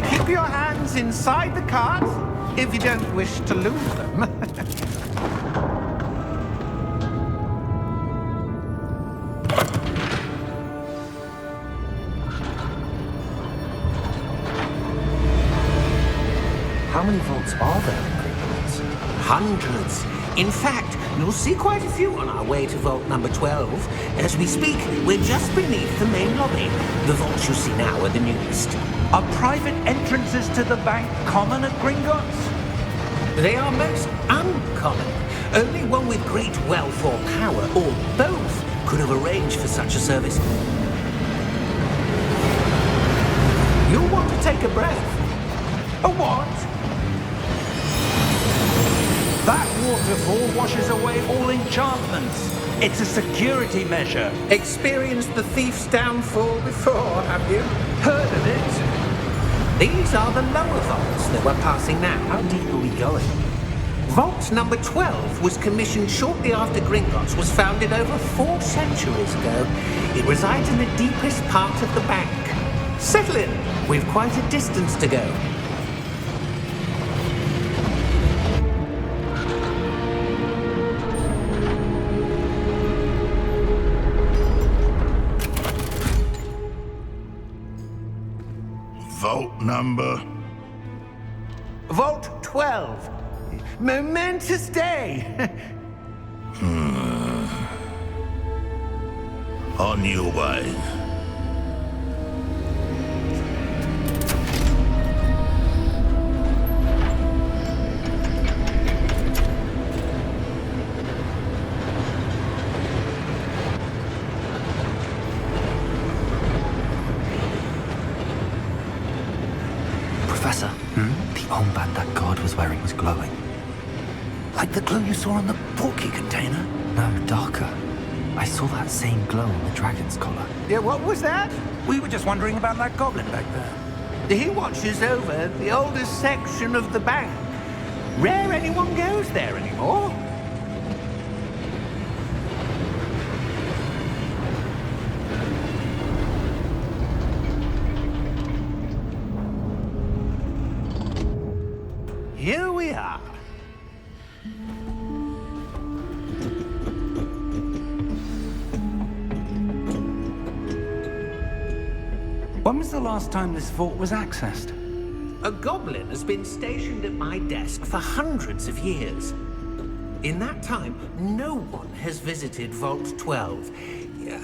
Keep your hands inside the cart if you don't wish to lose them. How many vaults are there in Greenlands? Hundreds. In fact, you'll see quite a few on our way to vault number 12. As we speak, we're just beneath the main lobby. The vaults you see now are the newest. Are private entrances to the bank common at Gringotts? They are most uncommon. Only one with great wealth or power, or both, could have arranged for such a service. You'll want to take a breath. A what? That waterfall washes away all enchantments. It's a security measure. Experienced the thief's downfall before, have you? Heard of it? These are the lower vaults that we're passing now. How deep are we going? Vault number 12 was commissioned shortly after Gringotts was founded over 4 centuries ago. It resides in the deepest part of the bank. Settle in. We've quite a distance to go. Vault number? Vault 12. Momentous day. On your way. Professor, the armband that guard was wearing was glowing. Like the glow you saw on the porky container? No, darker. I saw that same glow on the dragon's collar. Yeah, what was that? We were just wondering about that goblin back there. He watches over the oldest section of the bank. Rare anyone goes there anymore. Here we are. When was the last time this vault was accessed? A goblin has been stationed at my desk for hundreds of years. In that time, no one has visited Vault 12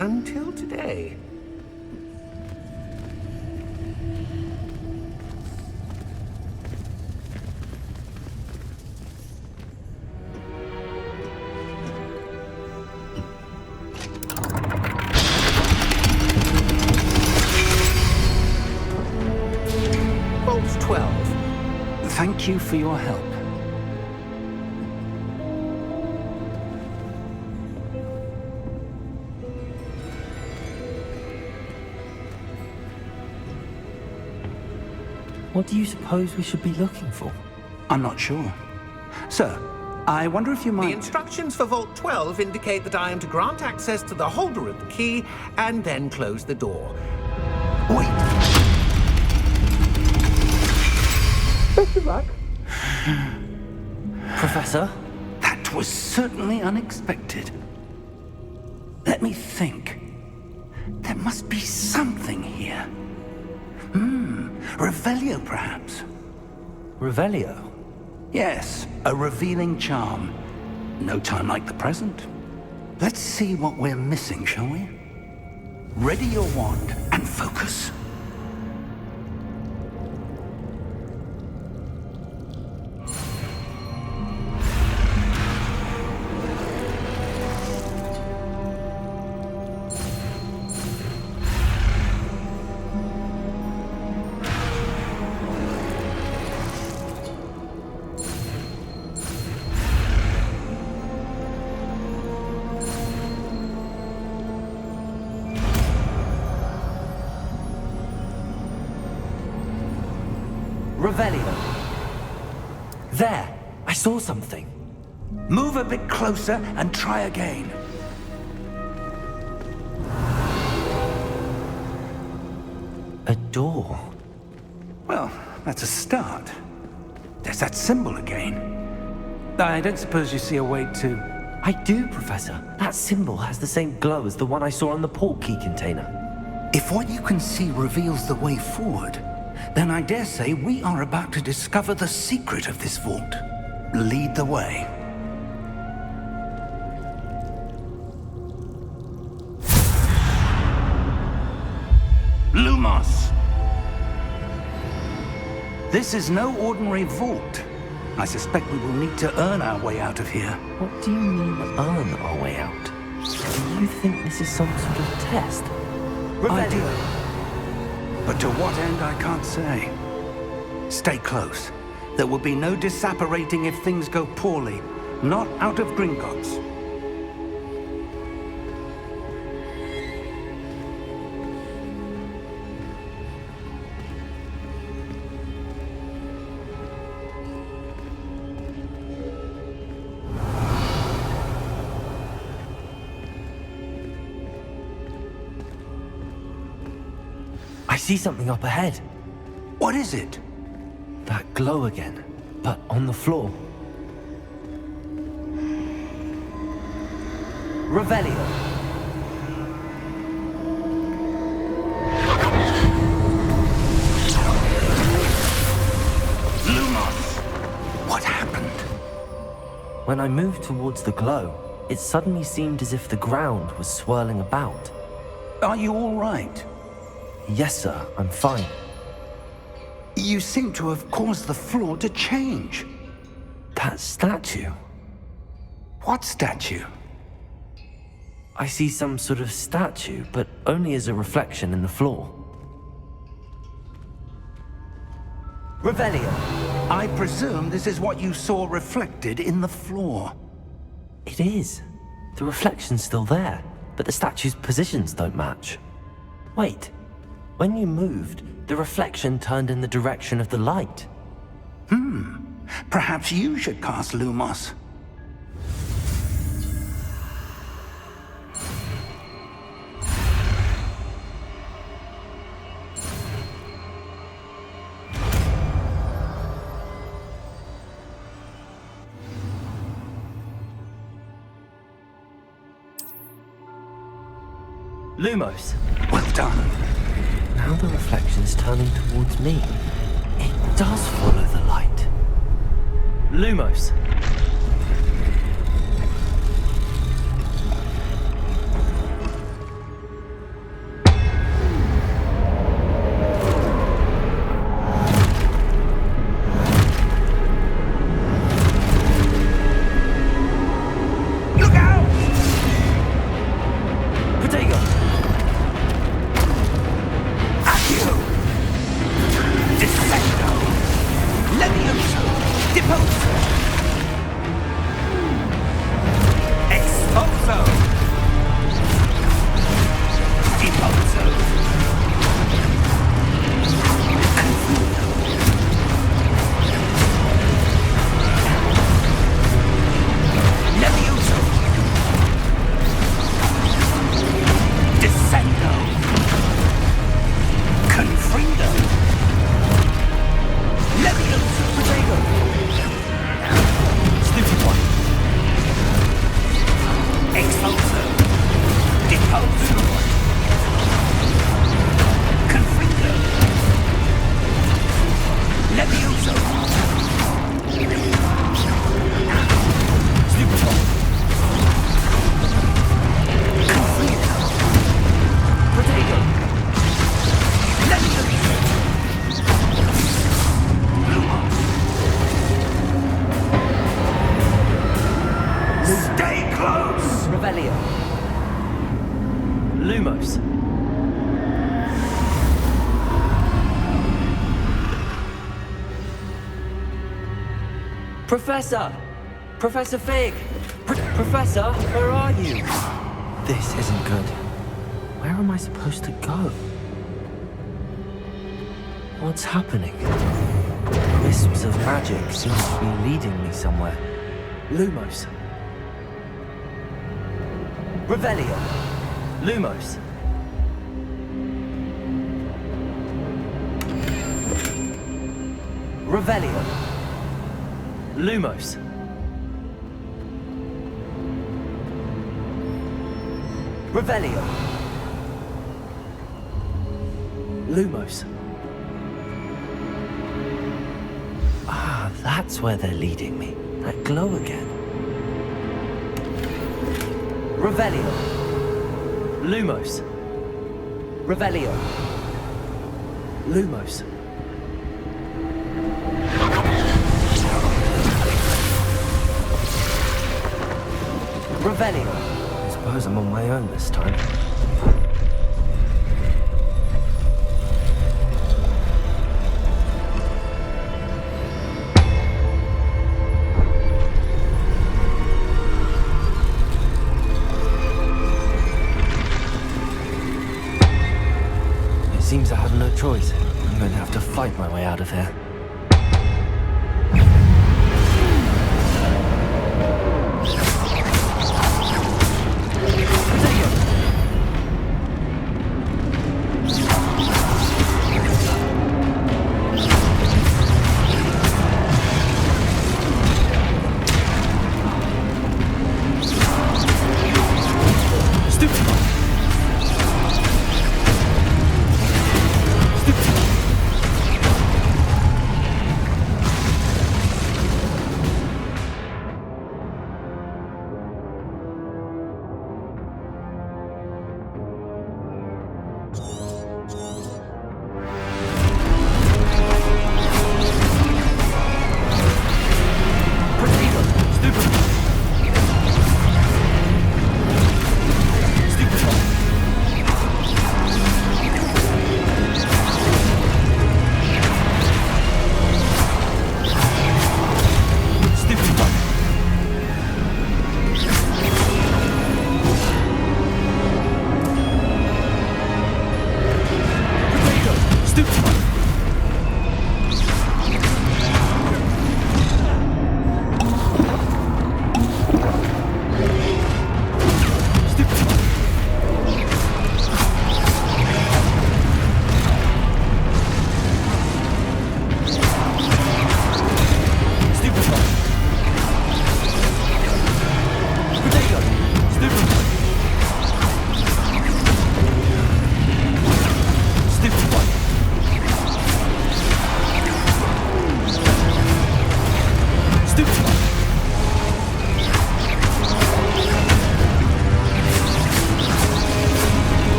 until today. Vault 12. Thank you for your help. What do you suppose we should be looking for? I'm not sure. Sir, I wonder if you The might... instructions for Vault 12 indicate that I am to grant access to the holder of the key and then close the door. Wait! Best of luck. Professor? That was certainly unexpected. Let me think. There must be something here. Revelio, perhaps? Revelio? Yes, a revealing charm. No time like the present. Let's see what we're missing, shall we? Ready your wand and focus. Revelio. There! I saw something. Move a bit closer and try again. A door. Well, That's a start. There's that symbol again. I don't suppose you see a way to... I do, Professor. That symbol has the same glow as the one I saw on the port key container. If what you can see reveals the way forward, then I dare say we are about to discover the secret of this vault. Lead the way. Lumos! This is no ordinary vault. I suspect we will need to earn our way out of here. What do you mean, earn our way out? Do you think this is some sort of test? I do. But to what end, I can't say. Stay close. There will be no disapparating if things go poorly. Not out of Gringotts. I see something up ahead. What is it? That glow again, but on the floor. Revelio. Lumos! What happened? When I moved towards the glow, it suddenly seemed as if the ground was swirling about. Are you all right? Yes, sir, I'm fine. You seem to have caused the floor to change. That statue. What statue? I see some sort of statue, but only as a reflection in the floor. Revelio. I presume this is what you saw reflected in the floor. It is. The reflection's still there, but the statue's positions don't match. Wait. When you moved, the reflection turned in the direction of the light. Perhaps you should cast Lumos. Lumos. Well done. Now the reflection's turning towards me. It does follow the light. Lumos. Look out! Protego. Accio! Dissecto! Levioso! Deposo! Expulso! Deposo! Confundo! Levioso! Descendo! Confrido! Levioso! Protego. Stupid one. Expulso! Deposo! Confrido! Levioso! Stupid one. Confrido! Protego. Levioso! Stay close! Revelio. Lumos. Professor! Professor Fig! Professor, where are you? This isn't good. Where am I supposed to go? What's happening? Wisps of magic seem to be leading me somewhere. Lumos. Revelio. Lumos. Revelio. Lumos. Revelio. Lumos. Ah, that's where they're leading me. That glow again. Revelio. Lumos. Revelio. Lumos. Revelio. I suppose I'm on my own this time. It seems I have no choice. I'm going to have to fight my way out of here.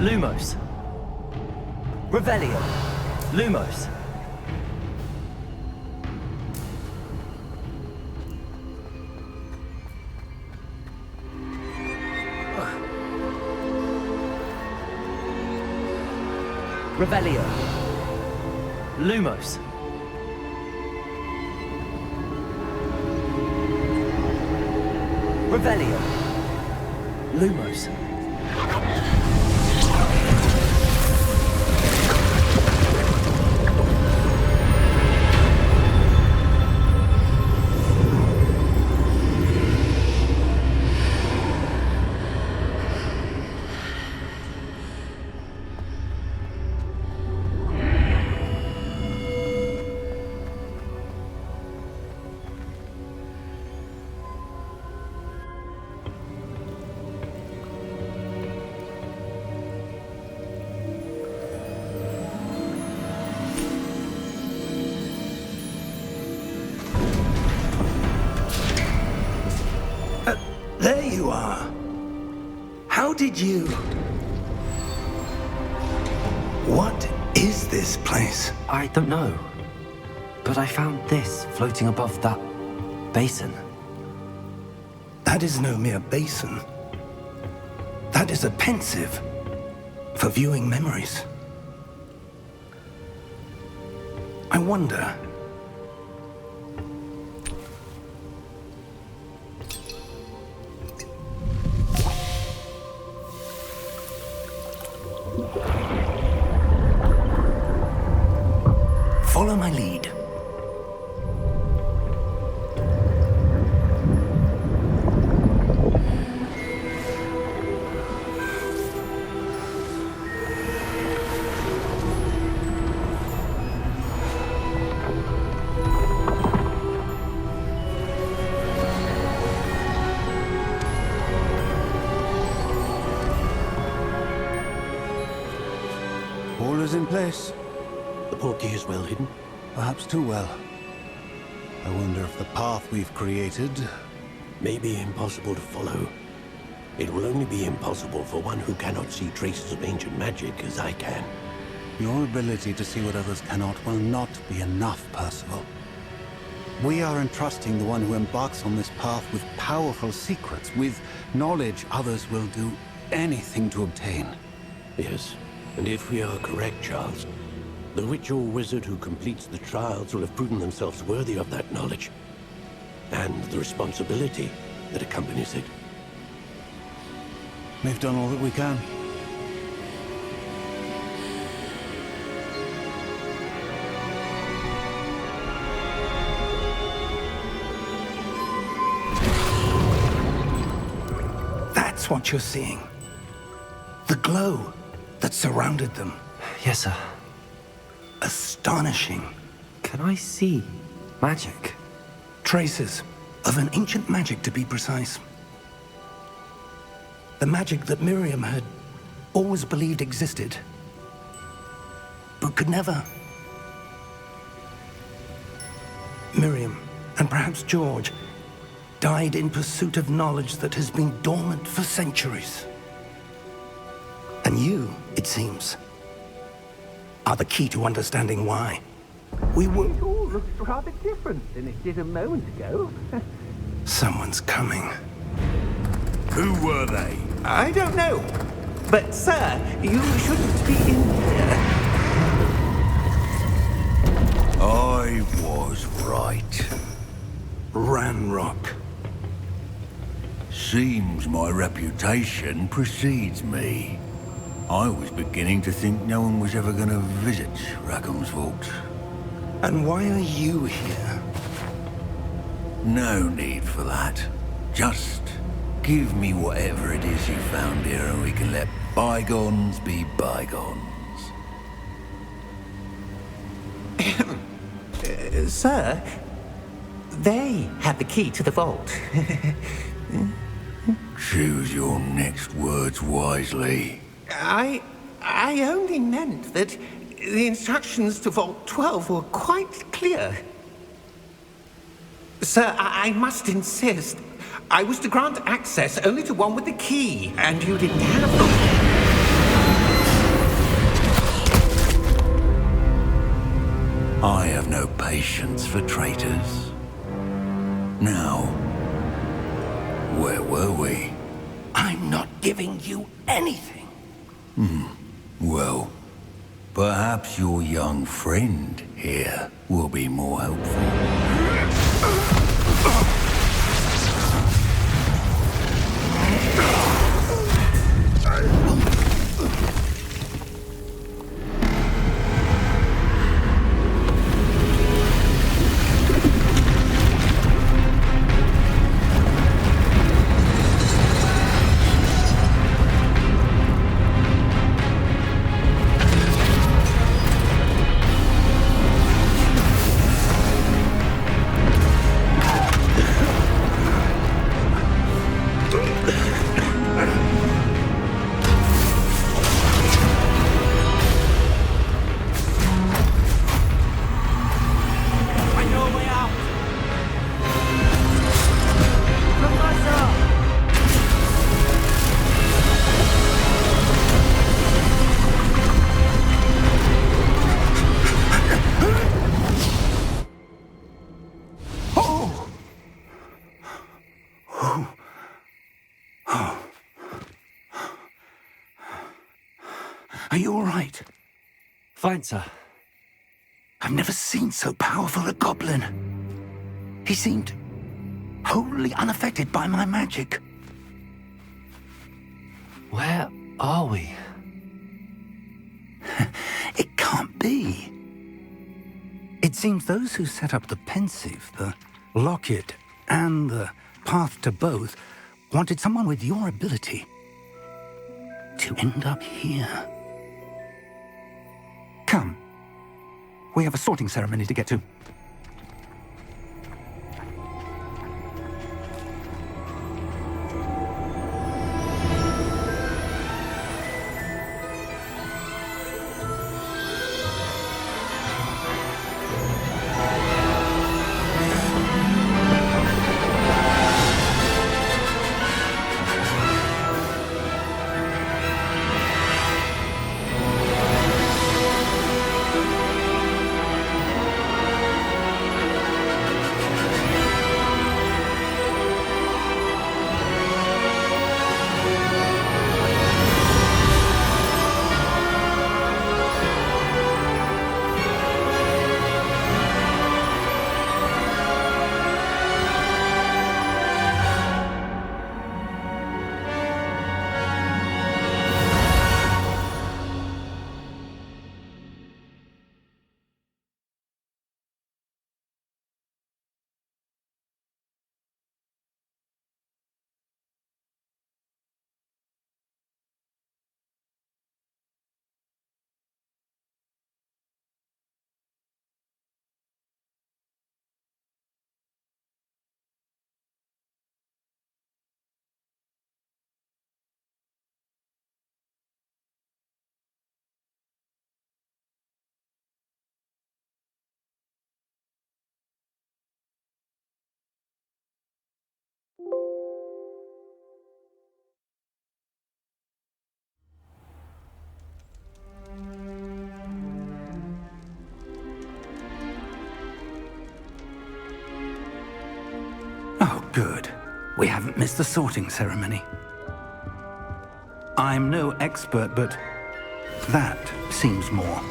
Lumos. Revelio. Lumos. Revelio. Lumos. Revelio. Lumos. There you are. How did you... What is this place? I don't know. But I found this floating above that basin. That is no mere basin. That is a pensive for viewing memories. I wonder... Follow my lead. place. The portkey is well hidden. Perhaps too well. I wonder if the path we've created... May be impossible to follow. It will only be impossible for one who cannot see traces of ancient magic as I can. Your ability to see what others cannot will not be enough, Percival. We are entrusting the one who embarks on this path with powerful secrets, with knowledge others will do anything to obtain. Yes, and if we are correct, Charles, the witch or wizard who completes the trials will have proven themselves worthy of that knowledge, and the responsibility that accompanies it. We've done all that we can. That's what you're seeing. The glow that surrounded them. Yes, sir. Astonishing. Can I see magic? Traces of an ancient magic, to be precise. The magic that Miriam had always believed existed, but could never. Miriam, and perhaps George, died in pursuit of knowledge that has been dormant for centuries. And you, it seems, are the key to understanding why. It all looks rather different than it did a moment ago. Someone's coming. Who were they? I don't know. But, sir, you shouldn't be in here. I was right. Ranrock. Seems my reputation precedes me. I was beginning to think no one was ever going to visit Rackham's Vault. And why are you here? No need for that. Just give me whatever it is you found here and we can let bygones be bygones. Sir, they had the key to the vault. Choose your next words wisely. I only meant that the instructions to Vault 12 were quite clear. Sir, I must insist. I was to grant access only to one with the key, and you didn't have them. I have no patience for traitors. Now, where were we? I'm not giving you anything. Well, perhaps your young friend here will be more helpful. Are you all right? Fine, sir. I've never seen so powerful a goblin. He seemed wholly unaffected by my magic. Where are we? It can't be. It seems those who set up the pensive, the locket, and the path to both wanted someone with your ability to end up here. Come. We have a sorting ceremony to get to. Good. We haven't missed the sorting ceremony. I'm no expert, but that seems more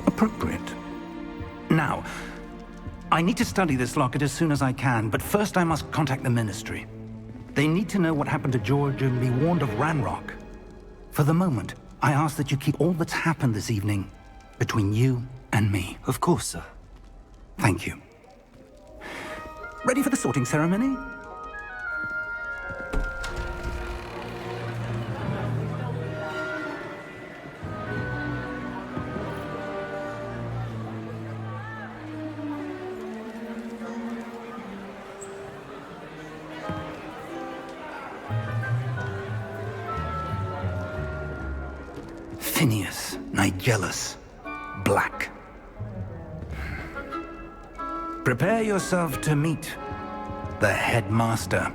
appropriate. Now, I need to study this locket as soon as I can, but first I must contact the Ministry. They need to know what happened to George and be warned of Ranrock. For the moment, I ask that you keep all that's happened this evening between you and me. Of course, sir. Thank you. Ready for the sorting ceremony? Phineas, Nigellus, Black. Prepare yourself to meet the headmaster.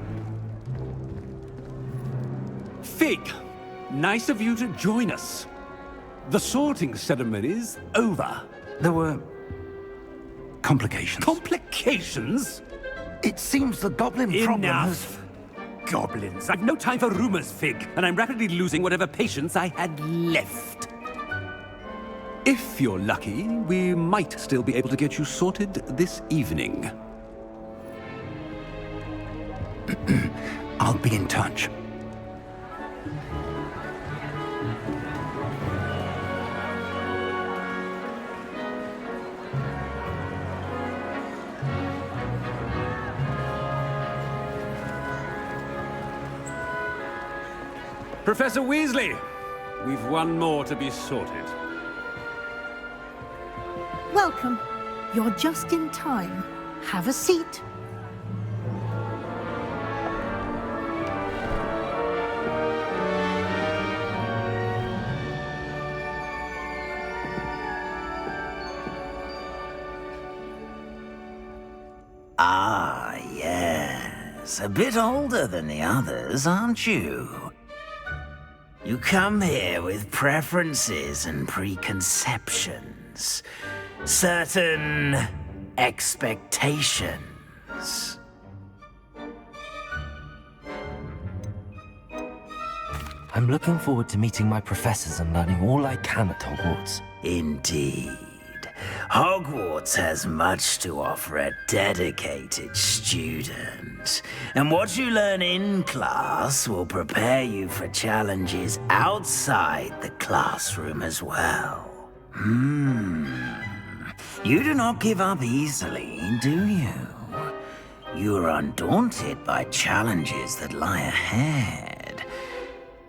Fig, nice of you to join us. The sorting ceremony's over. There were complications. Complications? It seems the goblin problem has... Enough! Goblins. I've no time for rumors, Fig, and I'm rapidly losing whatever patience I had left. If you're lucky, we might still be able to get you sorted this evening. I'll be in touch. Professor Weasley, we've one more to be sorted. Welcome. You're just in time. Have a seat. Ah, yes. A bit older than the others, aren't you? You come here with preferences and preconceptions. Certain expectations. I'm looking forward to meeting my professors and learning all I can at Hogwarts. Indeed. Hogwarts has much to offer a dedicated student. And what you learn in class will prepare you for challenges outside the classroom as well. You do not give up easily, do you? You are undaunted by challenges that lie ahead.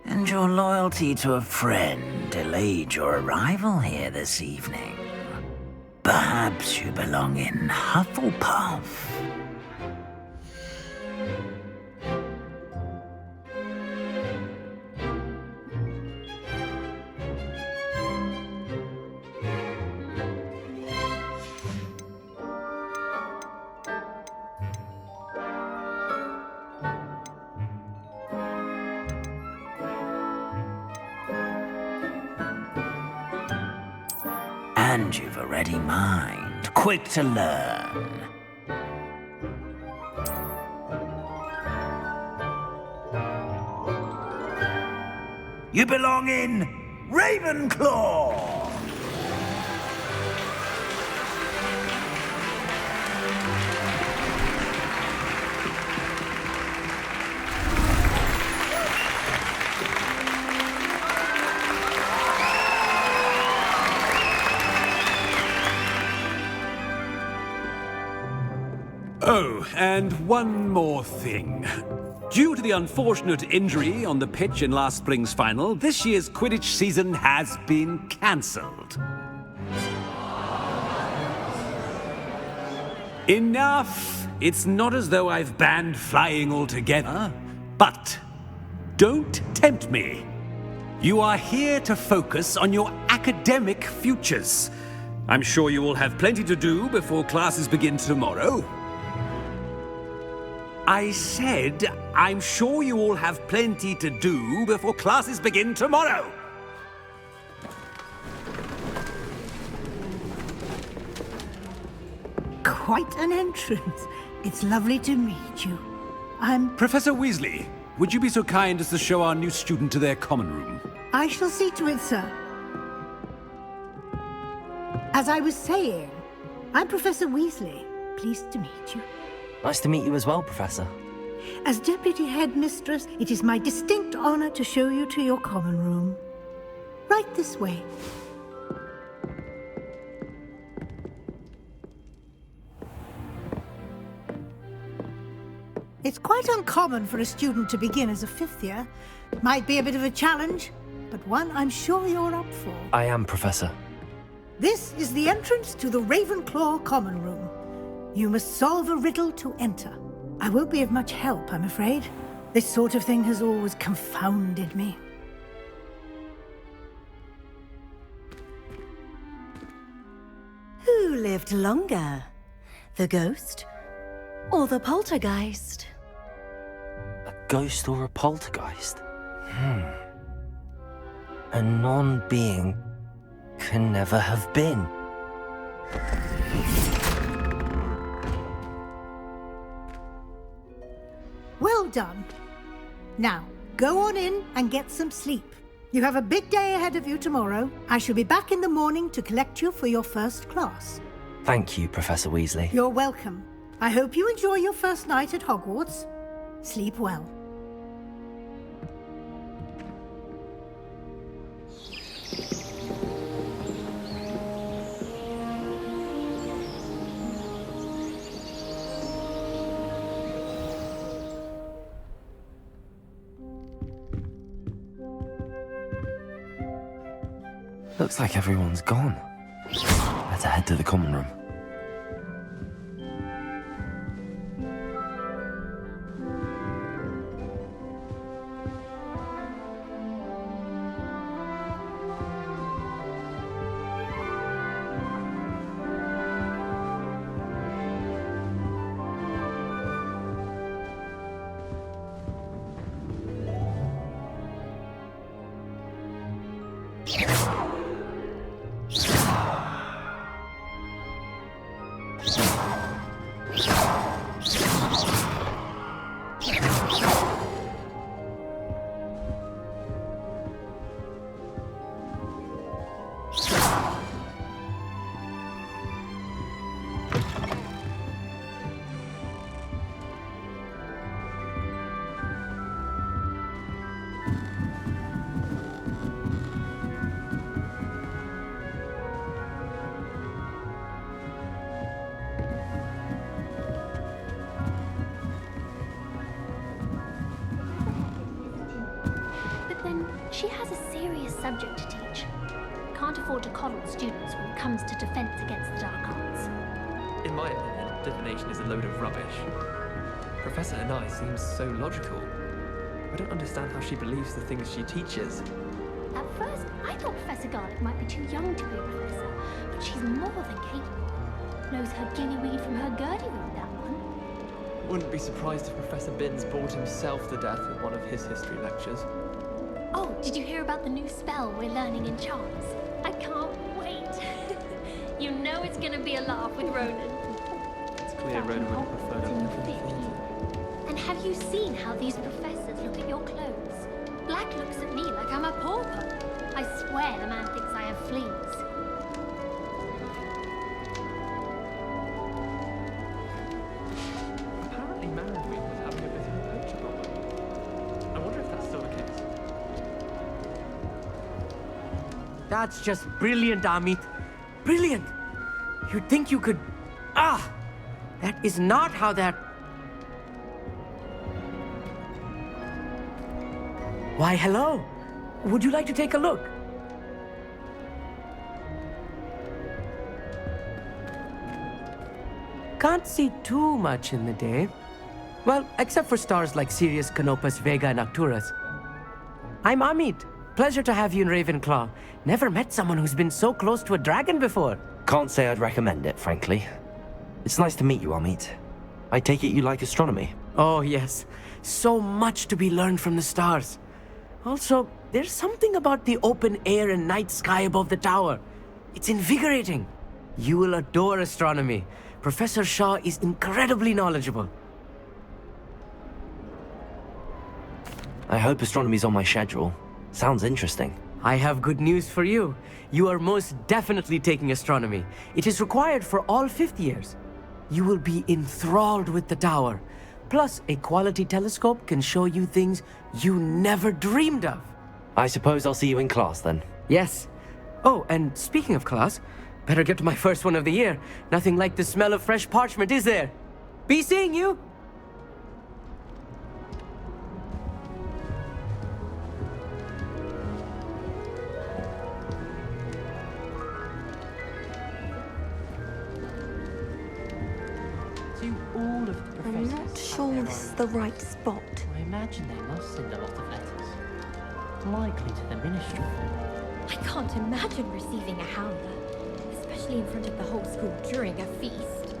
And your loyalty to a friend delayed your arrival here this evening. Perhaps you belong in Hufflepuff. And you've a ready mind, quick to learn. You belong in Ravenclaw! Oh, and one more thing. Due to the unfortunate injury on the pitch in last spring's final, this year's Quidditch season has been cancelled. Enough! It's not as though I've banned flying altogether, but don't tempt me. You are here to focus on your academic futures. I'm sure you will have plenty to do before classes begin tomorrow. I said, I'm sure you all have plenty to do before classes begin tomorrow. Quite an entrance. It's lovely to meet you. Professor Weasley, would you be so kind as to show our new student to their common room? I shall see to it, sir. As I was saying, I'm Professor Weasley. Pleased to meet you. Nice to meet you as well, Professor. As Deputy Headmistress, it is my distinct honor to show you to your common room. Right this way. It's quite uncommon for a student to begin as a fifth year. Might be a bit of a challenge, but one I'm sure you're up for. I am, Professor. This is the entrance to the Ravenclaw common room. You must solve a riddle to enter. I won't be of much help, I'm afraid. This sort of thing has always confounded me. Who lived longer? The ghost or the poltergeist? A ghost or a poltergeist? A non-being can never have been. Well done. Now, go on in and get some sleep. You have a big day ahead of you tomorrow. I shall be back in the morning to collect you for your first class. Thank you, Professor Weasley. You're welcome. I hope you enjoy your first night at Hogwarts. Sleep well. Looks like everyone's gone. Better head to the common room. She has a serious subject to teach. Can't afford to coddle students when it comes to defense against the dark arts. In my opinion, divination is a load of rubbish. Professor Anai seems so logical. I don't understand how she believes the things she teaches. At first, I thought Professor Garlick might be too young to be a professor, but she's more than capable. Knows her guinea-weed from her Gurdy-weed, that one. Wouldn't be surprised if Professor Binns bored himself to death at one of his history lectures. Oh, did you hear about the new spell we're learning in charms? I can't wait. You know it's gonna be a laugh with Ronan. It's clear Ronan would have preferred a And have you seen how these professors look at your clothes? Black looks at me like I'm a pauper. I swear the man thinks I have fleas. Apparently Marrowweed was having a bit of a poacher problem. I wonder if that's still the case. That's just brilliant, Amit. Brilliant! You'd think you could... Ah! That is not how that... Why, hello. Would you like to take a look? Can't see too much in the day. Well, except for stars like Sirius, Canopus, Vega, and Arcturus. I'm Amit. Pleasure to have you in Ravenclaw. Never met someone who's been so close to a dragon before. Can't say I'd recommend it, frankly. It's nice to meet you, Amit. I take it you like astronomy? Oh, yes. So much to be learned from the stars. Also, there's something about the open air and night sky above the tower. It's invigorating. You will adore astronomy. Professor Shaw is incredibly knowledgeable. I hope astronomy's on my schedule. Sounds interesting. I have good news for you. You are most definitely taking astronomy. It is required for all 5th years. You will be enthralled with the tower. Plus, a quality telescope can show you things you never dreamed of. I suppose I'll see you in class then. Yes. Oh, and speaking of class, better get to my first one of the year. Nothing like the smell of fresh parchment, is there? Be seeing you! I'm not sure this is the right spot. I imagine they must send a lot of letters. Likely to the ministry. I can't imagine receiving a howler, especially in front of the whole school during a feast.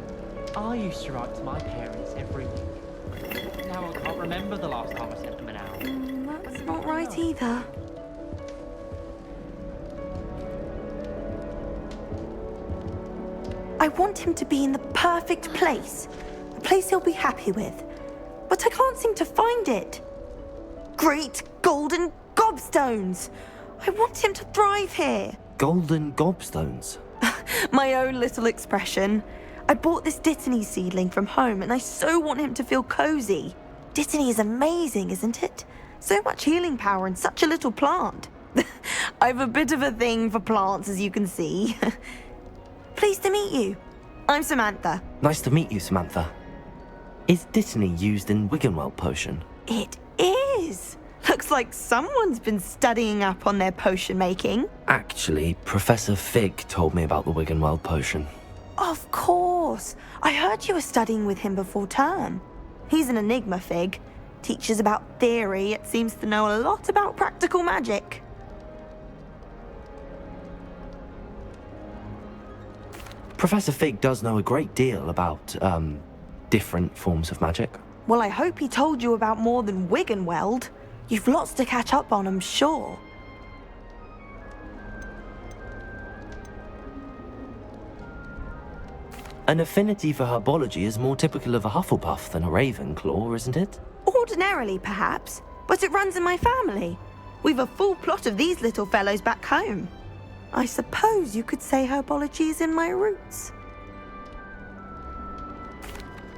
I used to write to my parents every week. Now I can't remember the last time I sent them an owl. That's not right either. I want him to be in the perfect place. A place he'll be happy with. But I can't seem to find it. Great golden gobstones! I want him to thrive here. Golden gobstones? My own little expression. I bought this Dittany seedling from home and I so want him to feel cozy. Dittany is amazing, isn't it? So much healing power in such a little plant. I've a bit of a thing for plants, as you can see. Pleased to meet you. I'm Samantha. Nice to meet you, Samantha. Is Dittany used in Wiggenweld potion? It is. Looks like someone's been studying up on their potion making. Actually, Professor Fig told me about the Wiggenweld potion. Of course. I heard you were studying with him before term. He's an enigma, Fig. Teaches about theory, yet seems to know a lot about practical magic. Professor Fig does know a great deal about, different forms of magic. Well, I hope he told you about more than Wiggenweld. You've lots to catch up on, I'm sure. An affinity for herbology is more typical of a Hufflepuff than a Ravenclaw, isn't it? Ordinarily, perhaps, but it runs in my family. We've a full plot of these little fellows back home. I suppose you could say herbology is in my roots.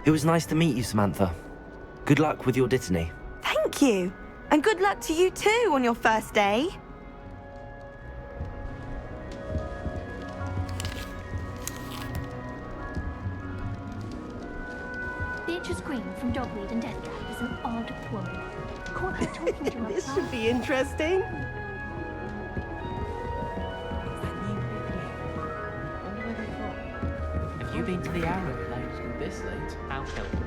It was nice to meet you, Samantha. Good luck with your Dittany. Thank you. And good luck to you too on your first day. Beatrice Green from Dogweed and Deathtrap is an odd woman. Caught her talking to her This should be interesting. Have you been to the Arrow late? This late? I'll help you.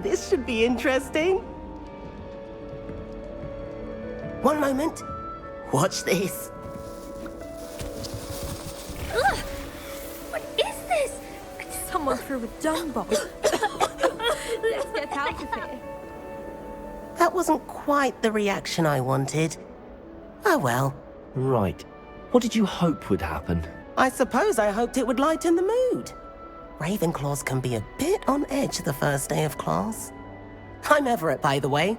This should be interesting. One moment. Watch this. Ugh! What is this? Someone threw a dung bomb. Let's get out of here. That wasn't quite the reaction I wanted. Oh well. Right. What did you hope would happen? I suppose I hoped it would lighten the mood. Ravenclaws can be a bit on edge the first day of class. I'm Everett, by the way.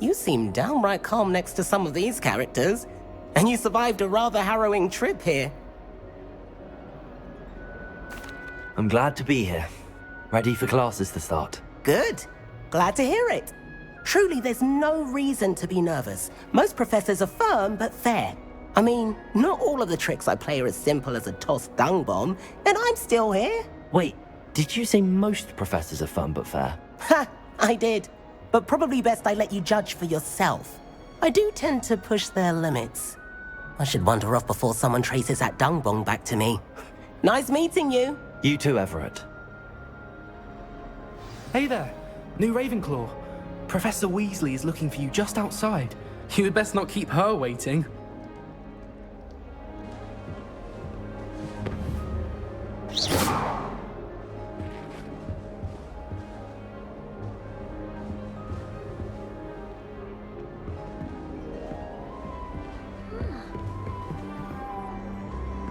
You seem downright calm next to some of these characters, and you survived a rather harrowing trip here. I'm glad to be here. Ready for classes to start. Good. Glad to hear it. Truly, there's no reason to be nervous. Most professors are firm but fair. I mean, not all of the tricks I play are as simple as a tossed dung bomb, and I'm still here. Wait, did you say most professors are fun but fair? Ha! I did. But probably best I let you judge for yourself. I do tend to push their limits. I should wander off before someone traces that dung bomb back to me. Nice meeting you. You too, Everett. Hey there, new Ravenclaw. Professor Weasley is looking for you just outside. You had best not keep her waiting.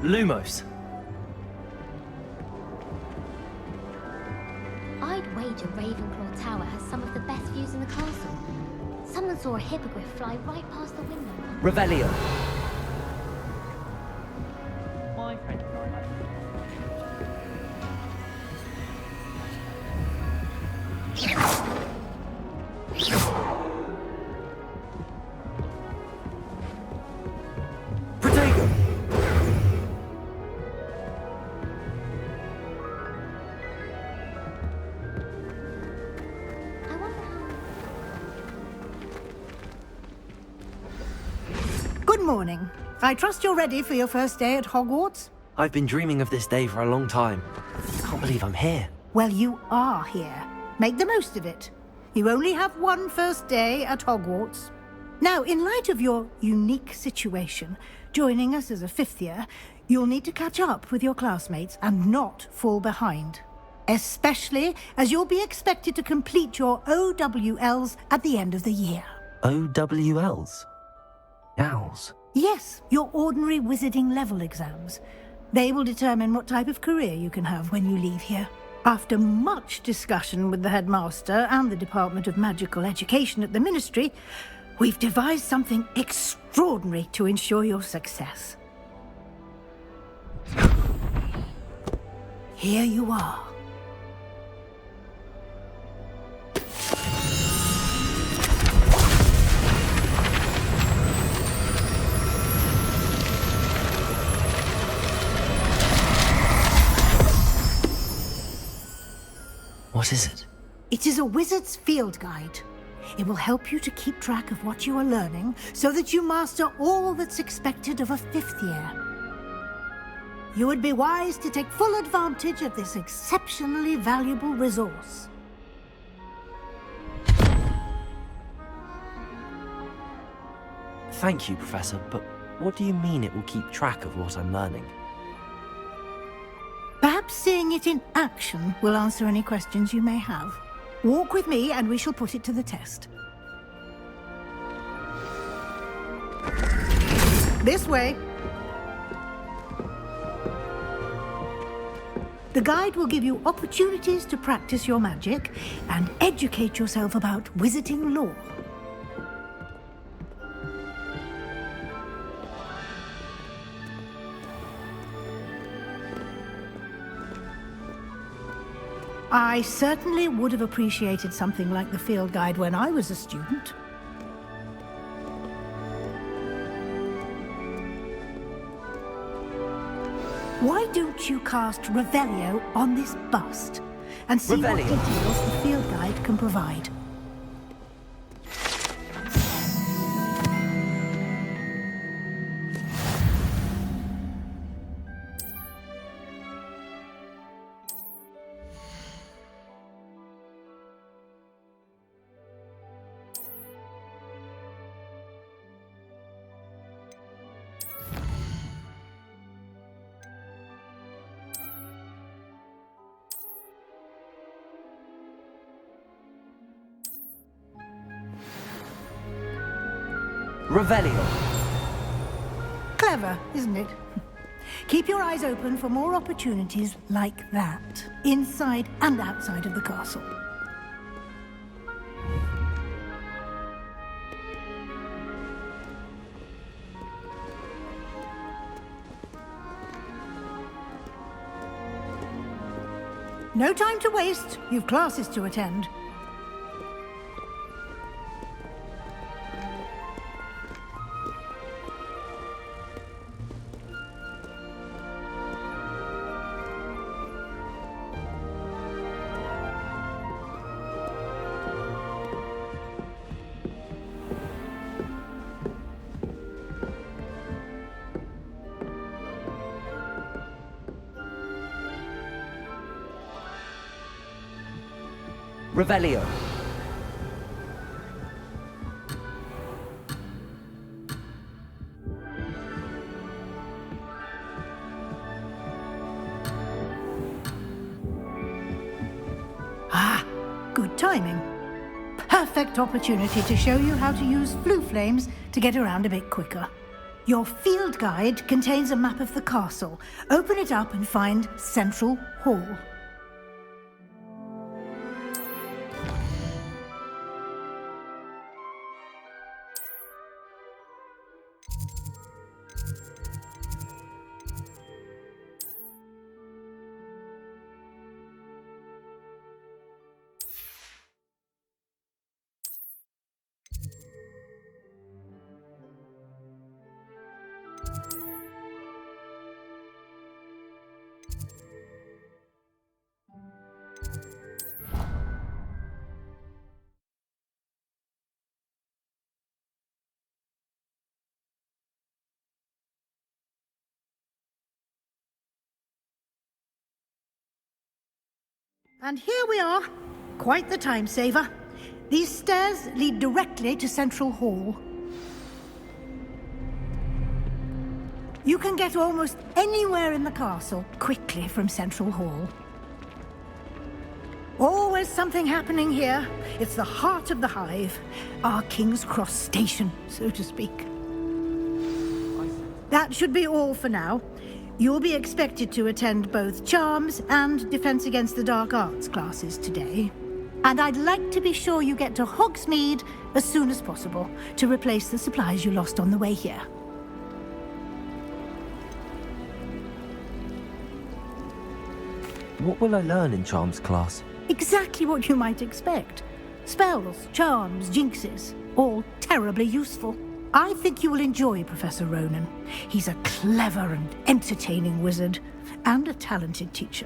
Lumos. wager Ravenclaw Tower has some of the best views in the castle. Someone saw a hippogriff fly right past the window once. Revelio. My friend and I Protego. Good morning. I trust you're ready for your first day at Hogwarts? I've been dreaming of this day for a long time. I can't believe I'm here. Well, you are here. Make the most of it. You only have one first day at Hogwarts. Now, in light of your unique situation, joining us as a fifth year, you'll need to catch up with your classmates and not fall behind. Especially as you'll be expected to complete your OWLs at the end of the year. OWLs? Owls? Yes, your ordinary wizarding level exams. They will determine what type of career you can have when you leave here. After much discussion with the headmaster and the Department of Magical Education at the Ministry, we've devised something extraordinary to ensure your success. Here you are. What is it? It is a wizard's field guide. It will help you to keep track of what you are learning so that you master all that's expected of a fifth year. You would be wise to take full advantage of this exceptionally valuable resource. Thank you, Professor, but what do you mean it will keep track of what I'm learning? Perhaps seeing it in action will answer any questions you may have. Walk with me and we shall put it to the test. This way. The guide will give you opportunities to practice your magic and educate yourself about wizarding lore. I certainly would have appreciated something like the field guide when I was a student. Why don't you cast Revelio on this bust and see what details the field guide can provide? Revelio. Clever, isn't it? Keep your eyes open for more opportunities like that, inside and outside of the castle. No time to waste. You've classes to attend. Revelio. Ah, good timing. Perfect opportunity to show you how to use flue flames to get around a bit quicker. Your field guide contains a map of the castle. Open it up and find Central Hall. And here we are. Quite the time saver. These stairs lead directly to Central Hall. You can get almost anywhere in the castle quickly from Central Hall. Always something happening here. It's the heart of the hive. Our King's Cross station, so to speak. That should be all for now. You'll be expected to attend both Charms and Defense Against the Dark Arts classes today. And I'd like to be sure you get to Hogsmeade as soon as possible to replace the supplies you lost on the way here. What will I learn in Charms class? Exactly what you might expect. Spells, charms, jinxes, all terribly useful. I think you will enjoy Professor Ronan. He's a clever and entertaining wizard, and a talented teacher.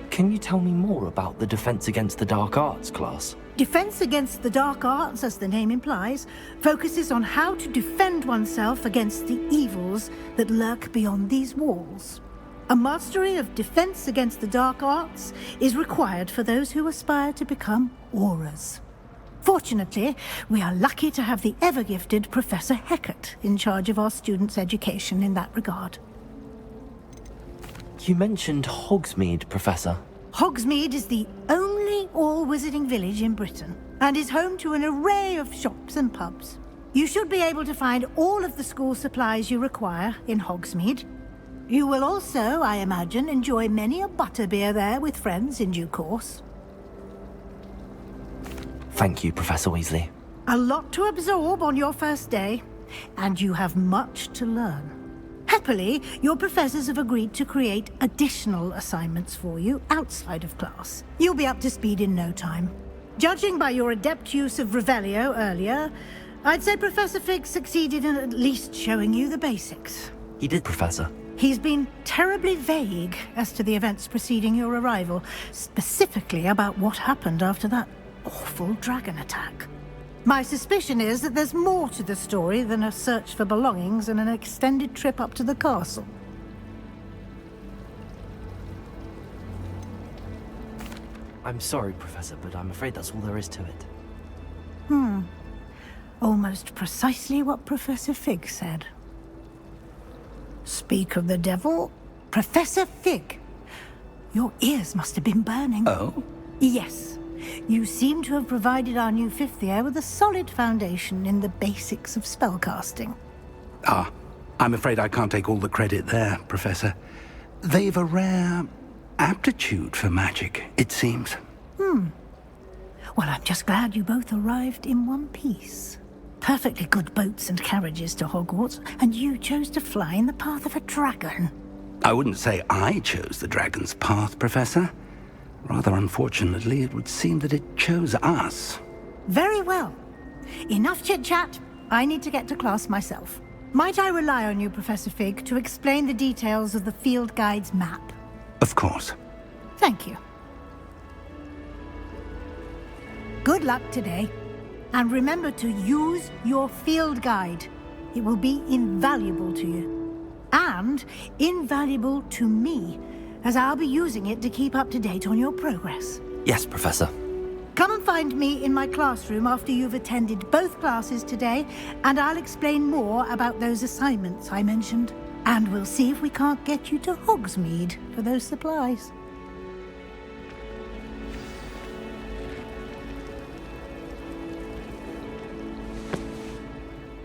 Can you tell me more about the Defense Against the Dark Arts class? Defense Against the Dark Arts, as the name implies, focuses on how to defend oneself against the evils that lurk beyond these walls. A mastery of Defense Against the Dark Arts is required for those who aspire to become Aurors. Fortunately, we are lucky to have the ever-gifted Professor Hecat in charge of our students' education in that regard. You mentioned Hogsmeade, Professor. Hogsmeade is the only all-wizarding village in Britain, and is home to an array of shops and pubs. You should be able to find all of the school supplies you require in Hogsmeade. You will also, I imagine, enjoy many a butterbeer there with friends in due course. Thank you, Professor Weasley. A lot to absorb on your first day, and you have much to learn. Happily, your professors have agreed to create additional assignments for you outside of class. You'll be up to speed in no time. Judging by your adept use of Revelio earlier, I'd say Professor Fig succeeded in at least showing you the basics. He did, Professor. He's been terribly vague as to the events preceding your arrival, specifically about what happened after that awful dragon attack. My suspicion is that there's more to the story than a search for belongings and an extended trip up to the castle. I'm sorry, Professor, but I'm afraid that's all there is to it. Almost precisely what Professor Fig said. Speak of the devil, Professor Fig. Your ears must have been burning. Oh? Yes. You seem to have provided our new fifth year with a solid foundation in the basics of spellcasting. Ah, I'm afraid I can't take all the credit there, Professor. They've a rare aptitude for magic, it seems. Well, I'm just glad you both arrived in one piece. Perfectly good boats and carriages to Hogwarts, and you chose to fly in the path of a dragon. I wouldn't say I chose the dragon's path, Professor. Rather unfortunately, it would seem that it chose us. Very well. Enough chit-chat. I need to get to class myself. Might I rely on you, Professor Fig, to explain the details of the field guide's map? Of course. Thank you. Good luck today. And remember to use your field guide. It will be invaluable to you. And invaluable to me, as I'll be using it to keep up to date on your progress. Yes, Professor. Come and find me in my classroom after you've attended both classes today, and I'll explain more about those assignments I mentioned. And we'll see if we can't get you to Hogsmeade for those supplies.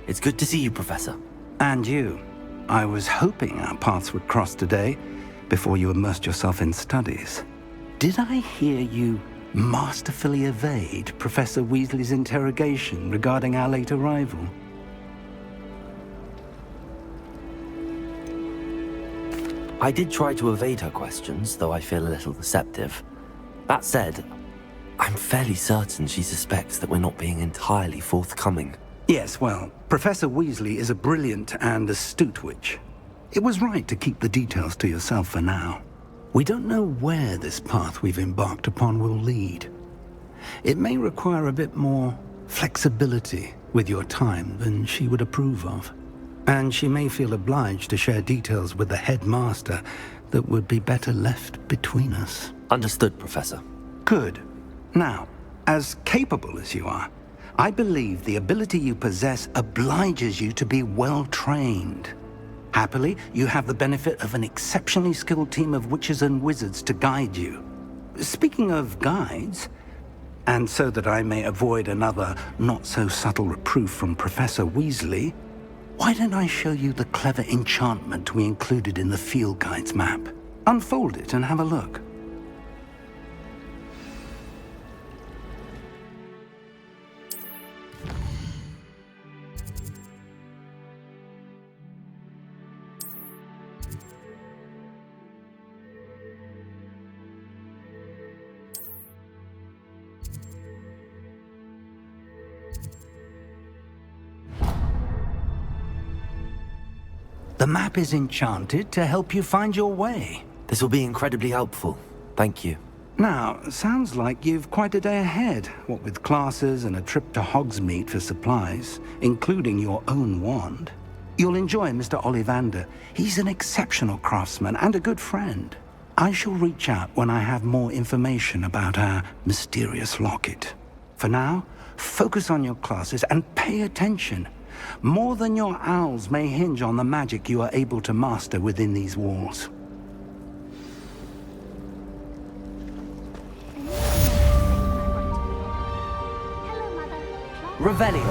It's good to see you, Professor. And you. I was hoping our paths would cross today, before you immersed yourself in studies. Did I hear you masterfully evade Professor Weasley's interrogation regarding our late arrival? I did try to evade her questions, though I feel a little deceptive. That said, I'm fairly certain she suspects that we're not being entirely forthcoming. Yes, well, Professor Weasley is a brilliant and astute witch. It was right to keep the details to yourself for now. We don't know where this path we've embarked upon will lead. It may require a bit more flexibility with your time than she would approve of. And she may feel obliged to share details with the headmaster that would be better left between us. Understood, Professor. Good. Now, as capable as you are, I believe the ability you possess obliges you to be well trained. Happily, you have the benefit of an exceptionally skilled team of witches and wizards to guide you. Speaking of guides, and so that I may avoid another not-so-subtle reproof from Professor Weasley, why don't I show you the clever enchantment we included in the field guide's map? Unfold it and have a look. The map is enchanted to help you find your way. This will be incredibly helpful. Thank you. Now, sounds like you've quite a day ahead, what with classes and a trip to Hogsmeade for supplies, including your own wand. You'll enjoy Mr. Ollivander. He's an exceptional craftsman and a good friend. I shall reach out when I have more information about our mysterious locket. For now, focus on your classes and pay attention. More than your owls may hinge on the magic you are able to master within these walls. Revelio.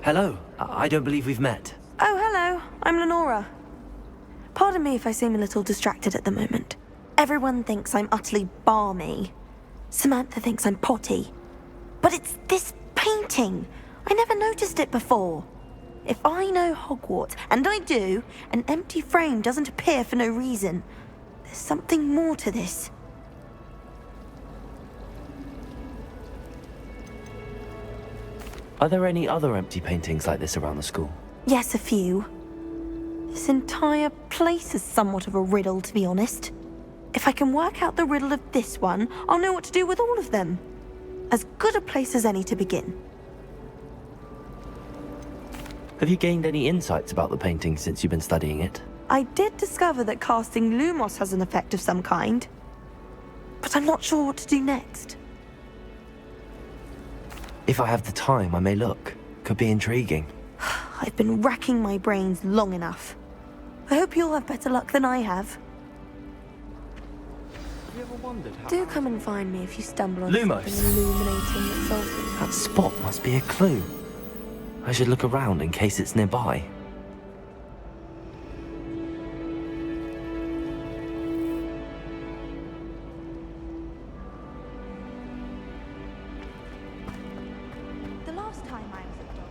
Hello. I don't believe we've met. Oh, hello. I'm Lenora. Pardon me if I seem a little distracted at the moment. Everyone thinks I'm utterly balmy. Samantha thinks I'm potty. But it's this painting. I never noticed it before. If I know Hogwarts, and I do, an empty frame doesn't appear for no reason. There's something more to this. Are there any other empty paintings like this around the school? Yes, a few. This entire place is somewhat of a riddle, to be honest. If I can work out the riddle of this one, I'll know what to do with all of them. As good a place as any to begin. Have you gained any insights about the painting since you've been studying it? I did discover that casting Lumos has an effect of some kind. But I'm not sure what to do next. If I have the time, I may look. Could be intriguing. I've been racking my brains long enough. I hope you'll have better luck than I have. Do come and find me if you stumble on Lumos. something illuminating that solves it. That spot must be a clue. I should look around in case it's nearby. The last time I was at Dog.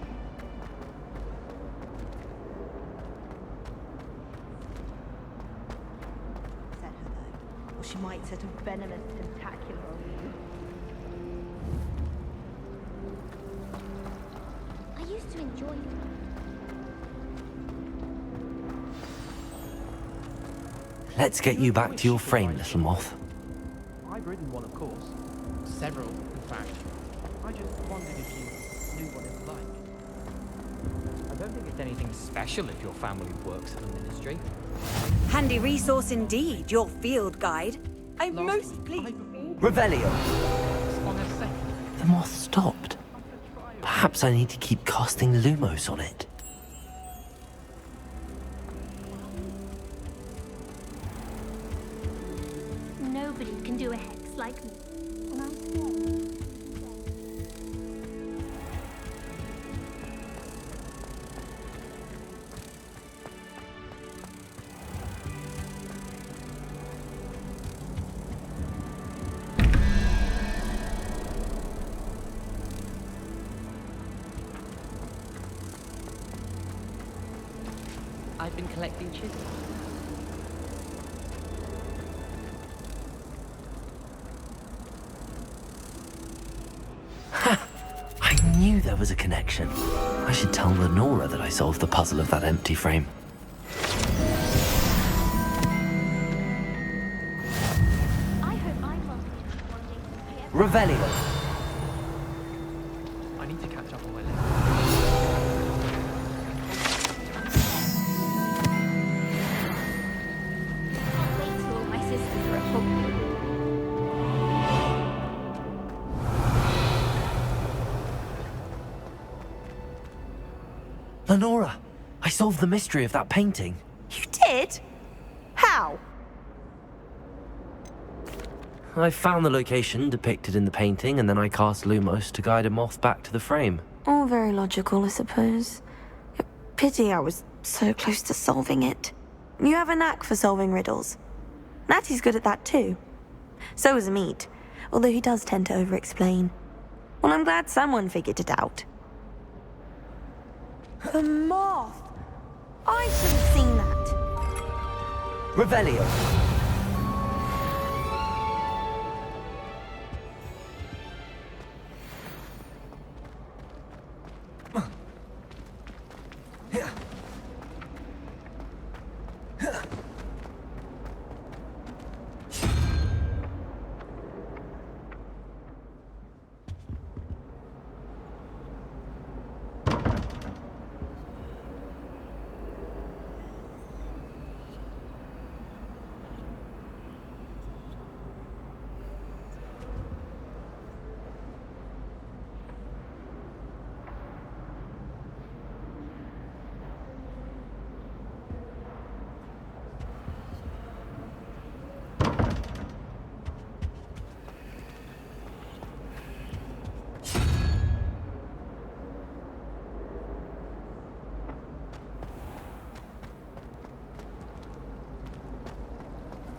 Said her though, or she might set a venomous tentacular on you. I used to enjoy them. Let's get you back to your frame, little moth. I've ridden one, of course. Several, in fact. I just wondered if you knew what it was like. I don't think it's anything special if your family works in the ministry. Handy resource indeed, your field guide. I'm most pleased. Revelio. On a second. The moth stopped. Perhaps I need to keep casting Lumos on it. Nobody can do a hex like me. And I'm scared. I've been collecting chisels. I knew there was a connection. I should tell Lenora that I solved the puzzle of that empty frame. I hope I'm one day. Revelio. I need to catch up on my lesson. Lenora, I solved the mystery of that painting. You did? How? I found the location depicted in the painting, and then I cast Lumos to guide a moth back to the frame. All very logical, I suppose. Pity I was so close to solving it. You have a knack for solving riddles. Natty's good at that too. So is Amit, although he does tend to over-explain. Well, I'm glad someone figured it out. The moth! I should have seen that. Revelio.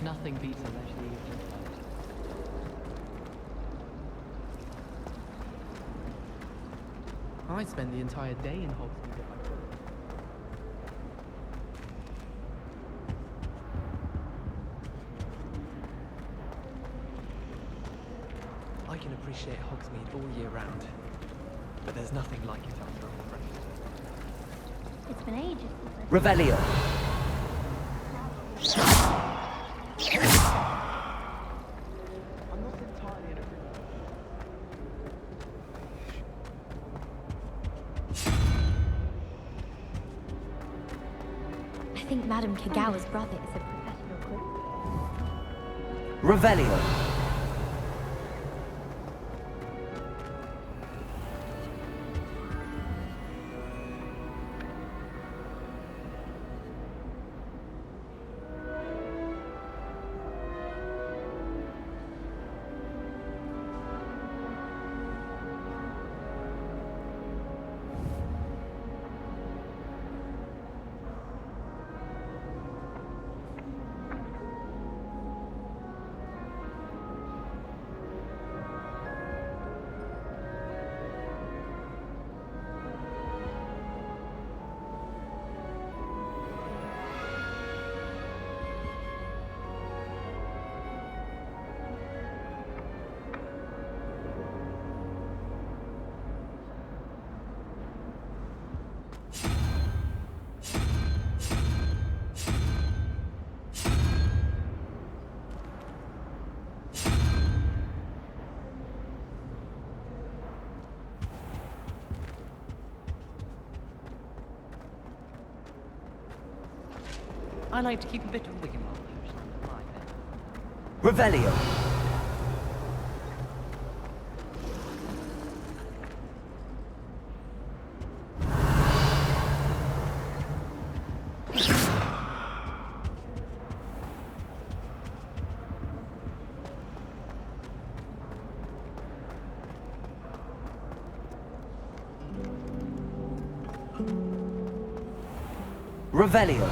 Nothing beats a leisurely evening flight. I'd spend the entire day in Hogsmeade if I could. I can appreciate Hogsmeade all year round, but there's nothing like it after a hot rain. It's been ages since I've... Revelio. I think Madame Kagawa's brother is a professional cook. Revelio. I like to keep a bit of Wiggenweld potion on the line. Revelio. Revelio.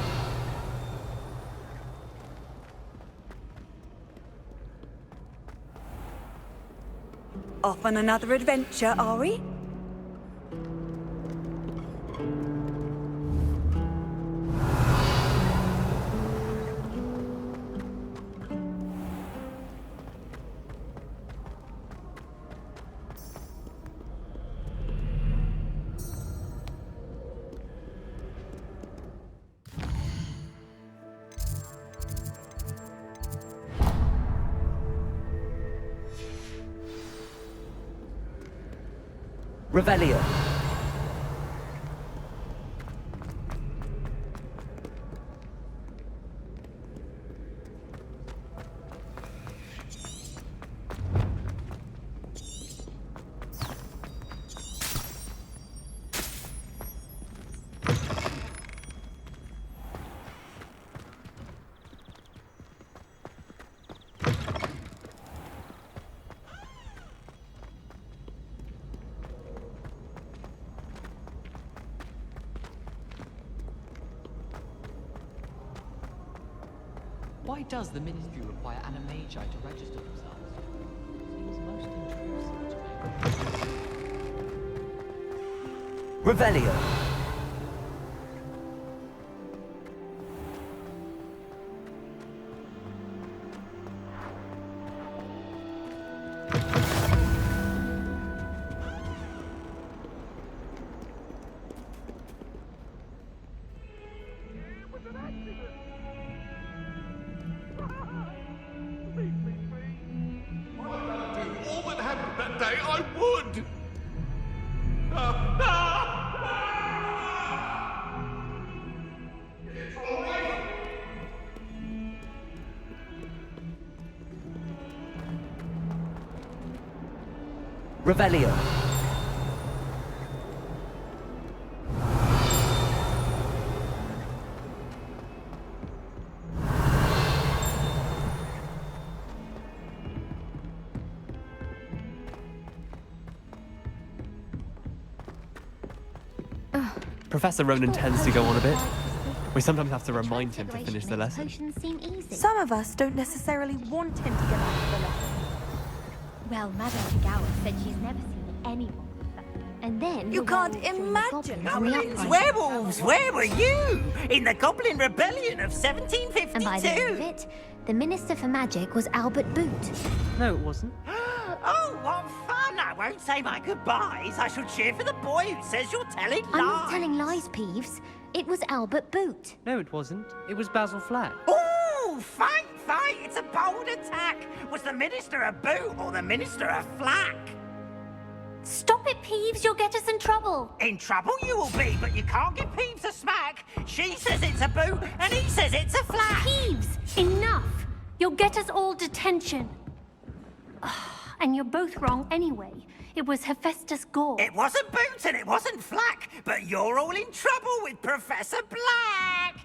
Off on another adventure, are we? Revelio. Why does the Ministry require animagi to register themselves? Seems most intrusive to me. Revelio. All that happened that day, I would! Revelio. Professor Ronan tends to go on a bit. We sometimes have to remind him to finish the lesson. Some of us don't necessarily want him to get out of the lesson. Well, Madame Tagawa said she's never seen anyone with that. And then You the can't werewolves during the imagine. goblins and the Goblins, uprising. werewolves, where were you? In the Goblin Rebellion of 1752? And by the end of it, the Minister for Magic was Albert Boot. No, it wasn't. Oh, what fun! I won't say my goodbyes. I shall cheer for the boy who says you're telling lies. I'm not telling lies, Peeves. It was Albert Boot. No, it wasn't. It was Basil Flack. Oh, fight! It's a bold attack. Was the Minister a boot or the Minister a flack? Stop it, Peeves. You'll get us in trouble. In trouble you will be, but you can't give Peeves a smack. She says it's a boot and he says it's a flack. Peeves, enough. You'll get us all detention. And you're both wrong anyway. It was Hephaestus Gore. It wasn't Boot and it wasn't Flack, but you're all in trouble with Professor Black.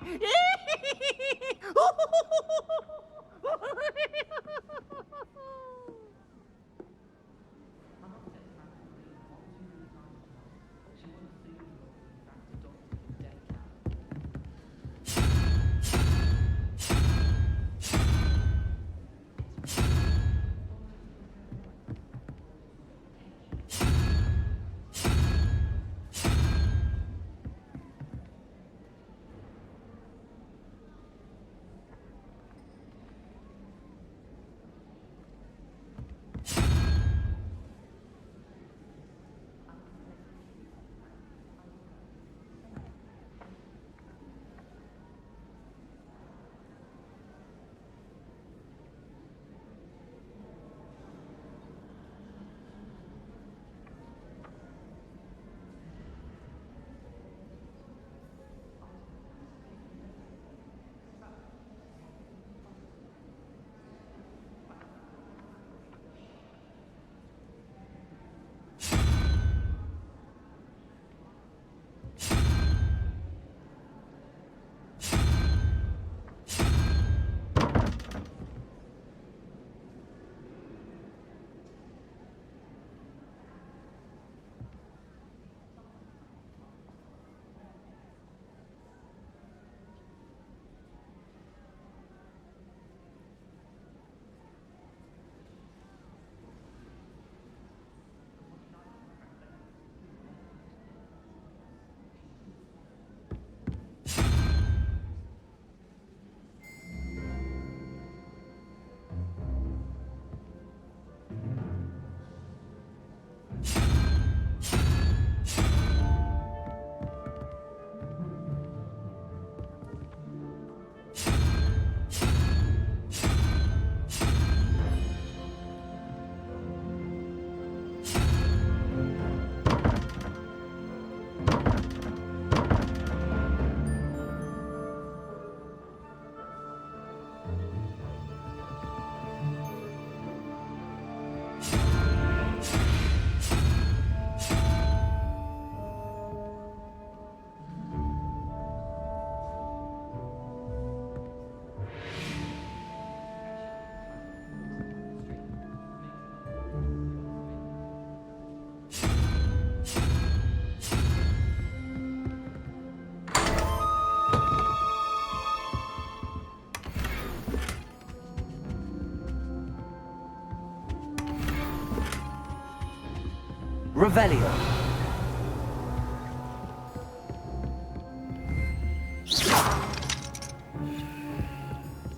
Revelio.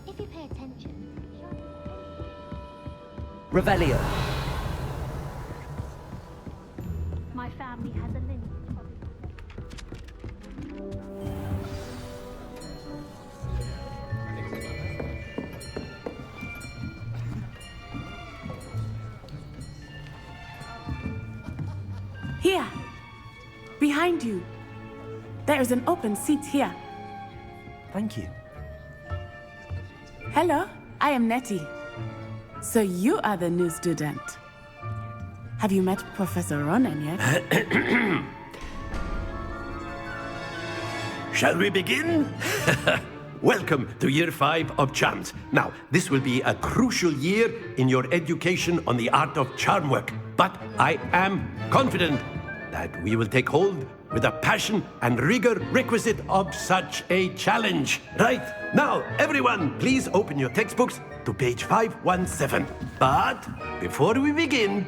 If you pay attention, Revelio. my family has a lineage. Here. Behind you. There is an open seat here. Thank you. Hello, I am Nettie. So you are the new student. Have you met Professor Ronan yet? Shall we begin? Welcome to Year 5 of Charms. Now, this will be a crucial year in your education on the art of charm work. But I am confident that we will take hold with the passion and rigor requisite of such a challenge. Right, now, everyone, please open your textbooks to page 517. But before we begin,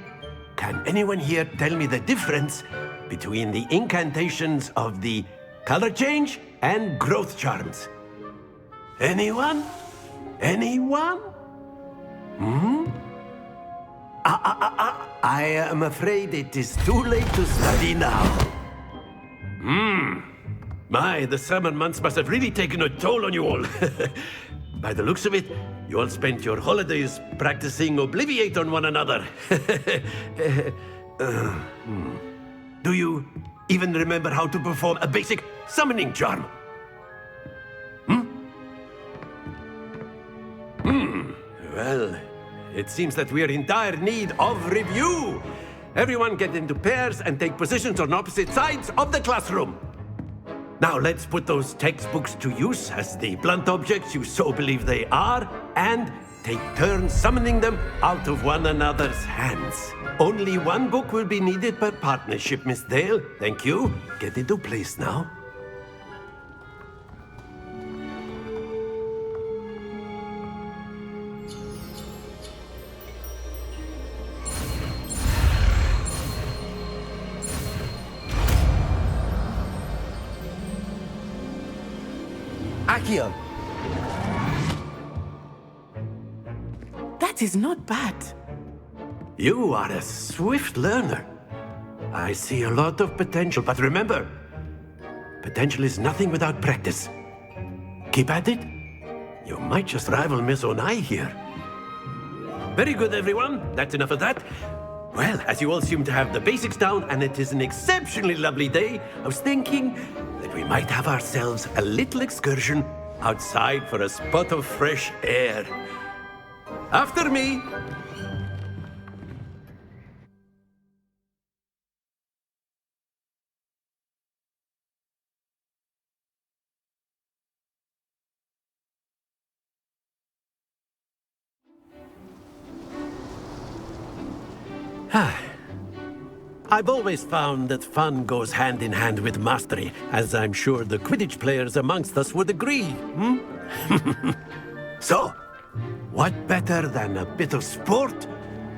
can anyone here tell me the difference between the incantations of the color change and growth charms? Anyone? Anyone? I am afraid it is too late to study now. My, the summer months must have really taken a toll on you all. By the looks of it, you all spent your holidays practicing Obliviate on one another. Do you even remember how to perform a basic summoning charm? Well, it seems that we are in dire need of review. Everyone get into pairs and take positions on opposite sides of the classroom. Now let's put those textbooks to use as the blunt objects you so believe they are, and take turns summoning them out of one another's hands. Only one book will be needed per partnership, Miss Dale. Thank you. Get into place now. Accio. That is not bad. You are a swift learner. I see a lot of potential, but remember, potential is nothing without practice. Keep at it. You might just rival Miss Onai here. Very good, everyone. That's enough of that. Well, as you all seem to have the basics down, and it is an exceptionally lovely day, I was thinking that we might have ourselves a little excursion outside for a spot of fresh air. After me. I've always found that fun goes hand in hand with mastery, as I'm sure the Quidditch players amongst us would agree. So, what better than a bit of sport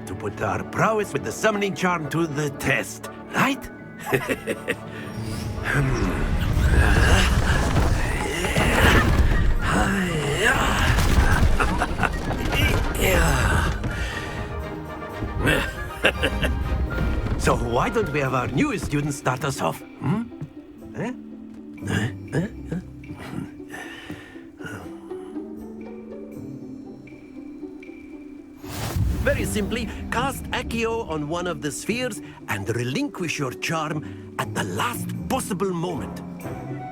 to put our prowess with the summoning charm to the test, right? So why don't we have our newest student start us off? Very simply, cast Accio on one of the spheres and relinquish your charm at the last possible moment.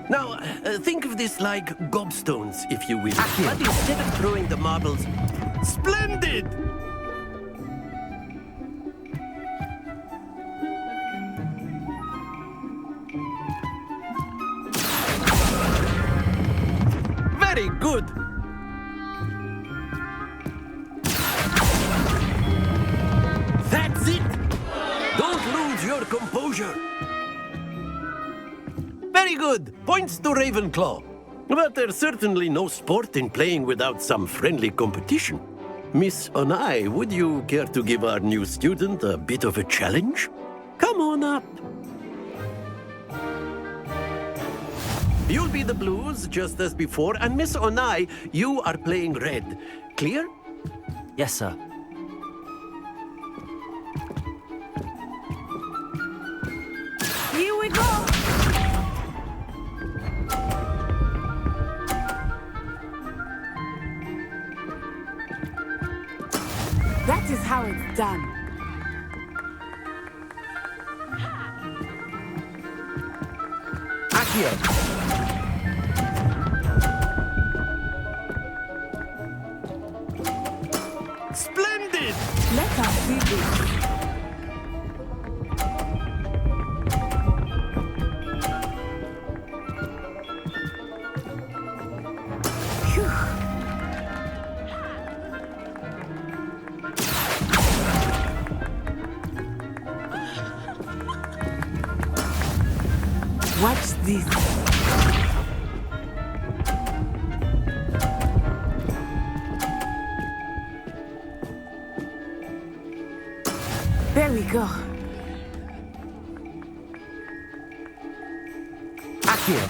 Now, think of this like gobstones, if you will. But instead of throwing the marbles... Splendid! Very good! That's it! Don't lose your composure! Very good! Points to Ravenclaw. But there's certainly no sport in playing without some friendly competition. Miss Onai, would you care to give our new student a bit of a challenge? Come on up. You'll be the blues, just as before, and Miss Onai, you are playing red. Clear? Yes, sir. Here we go! That is how it's done. Accio. Splendid! Let us see this. Watch this. There we go. Accio.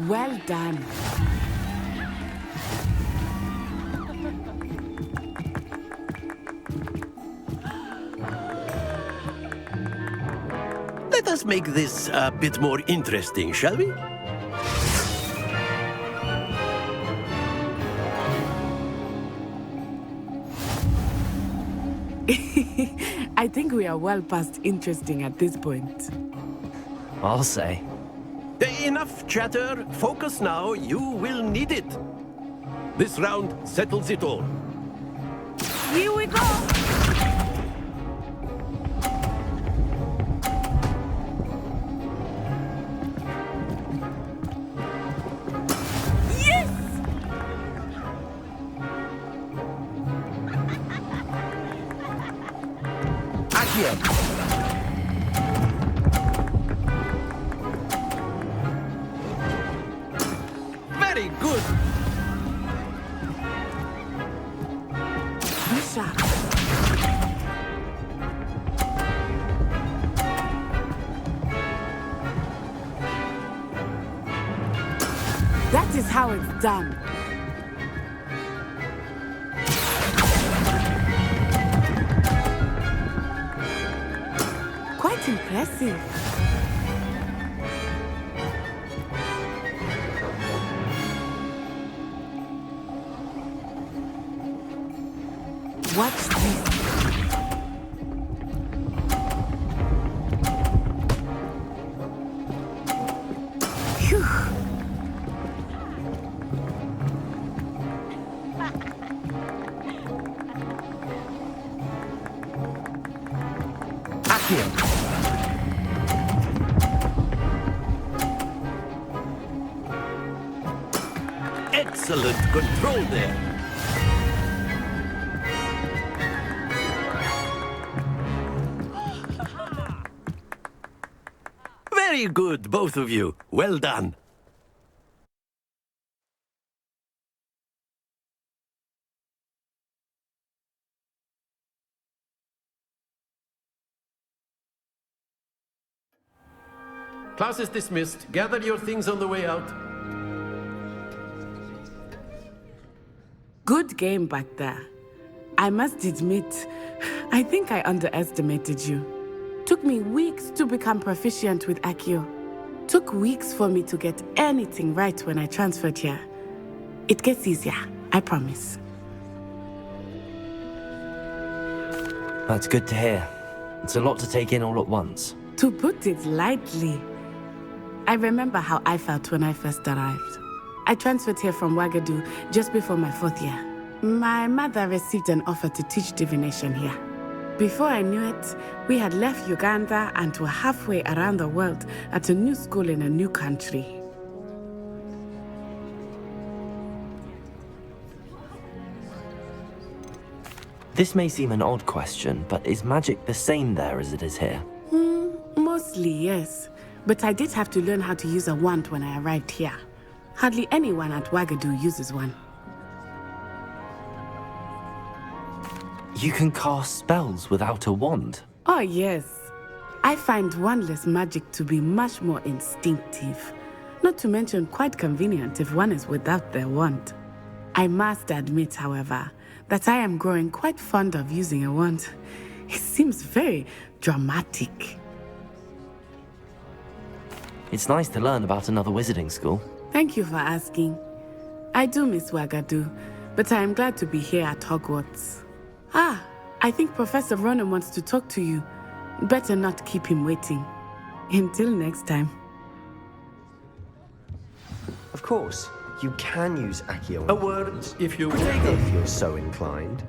Well done. Let us make this a bit more interesting, shall we? I think we are well past interesting at this point. I'll say. Enough chatter. Focus now. You will need it. This round settles it all. Here we go! Yes! Accio. Very good. Bishop. That is how it's done. Quite impressive. Watch this. Phew. Accio. Excellent control there. Very good, both of you. Well done. Class is dismissed. Gather your things on the way out. Good game back there. I must admit, I think I underestimated you. Took me weeks to become proficient with Accio. Took weeks for me to get anything right when I transferred here. It gets easier, I promise. That's good to hear. It's a lot to take in all at once. To put it lightly, I remember how I felt when I first arrived. I transferred here from Ouagadougou just before my 4th year. My mother received an offer to teach divination here. Before I knew it, we had left Uganda and were halfway around the world at a new school in a new country. This may seem an odd question, but is magic the same there as it is here? Mostly, yes. But I did have to learn how to use a wand when I arrived here. Hardly anyone at Ouagadougou uses one. You can cast spells without a wand? Oh, yes. I find wandless magic to be much more instinctive. Not to mention quite convenient if one is without their wand. I must admit, however, that I am growing quite fond of using a wand. It seems very dramatic. It's nice to learn about another wizarding school. Thank you for asking. I do miss Wagadu, but I am glad to be here at Hogwarts. Ah, I think Professor Ronan wants to talk to you. Better not keep him waiting. Until next time. Of course, you can use Accio. A word, if you if you're so inclined.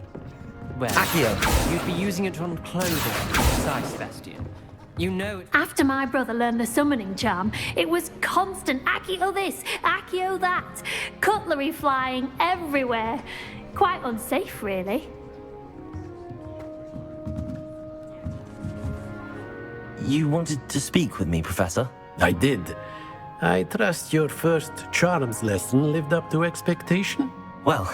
Well, Accio. you'd be using it on clothing, precise, Bastian. You know it. After my brother learned the summoning charm, it was constant Accio this, Accio that. Cutlery flying everywhere. Quite unsafe, really. You wanted to speak with me, Professor? I did. I trust your first charms lesson lived up to expectation? Well,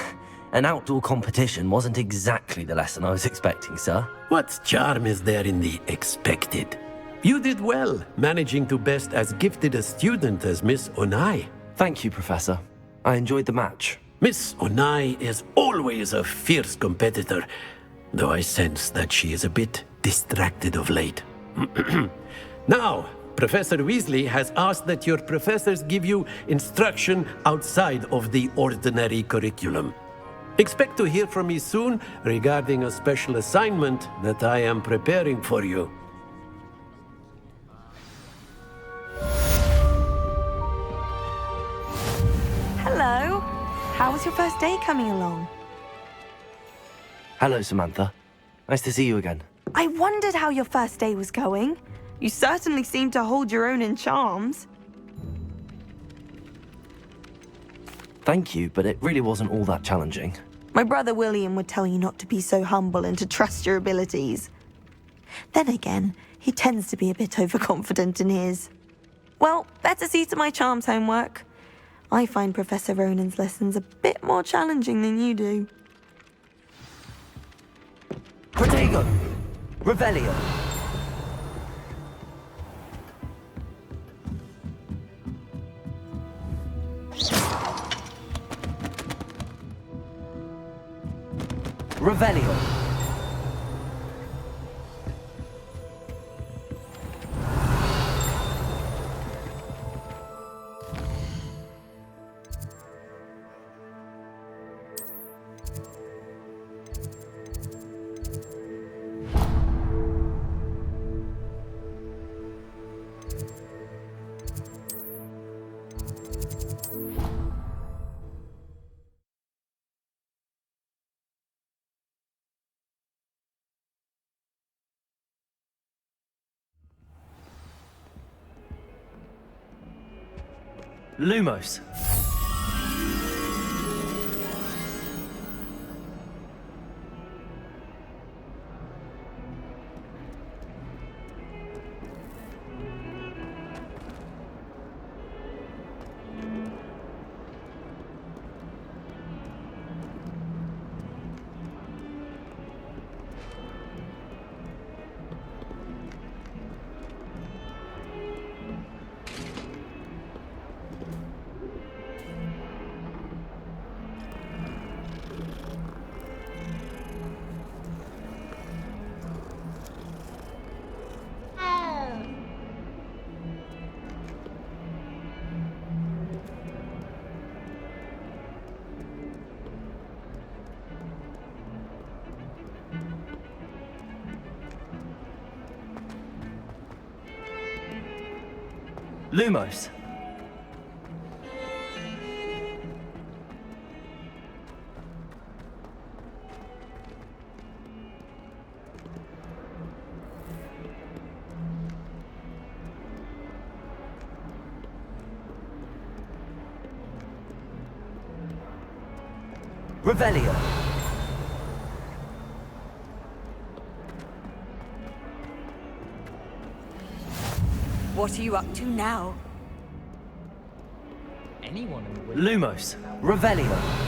an outdoor competition wasn't exactly the lesson I was expecting, sir. What charm is there in the expected? You did well, managing to best as gifted a student as Miss Onai. Thank you, Professor. I enjoyed the match. Miss Onai is always a fierce competitor, though I sense that she is a bit distracted of late. Now, Professor Weasley has asked that your professors give you instruction outside of the ordinary curriculum. Expect to hear from me soon regarding a special assignment that I am preparing for you. Hello. How was your first day coming along? Hello, Samantha. Nice to see you again. I wondered how your first day was going. You certainly seem to hold your own in charms. Thank you, but it really wasn't all that challenging. My brother William would tell you not to be so humble and to trust your abilities. Then again, he tends to be a bit overconfident in his. Well, better see to my charms homework. I find Professor Ronan's lessons a bit more challenging than you do. Protego! Revelio! Revelio! Lumos. Lumos. Revelio. What are you up to now? Anyone in the Lumos. Revelio.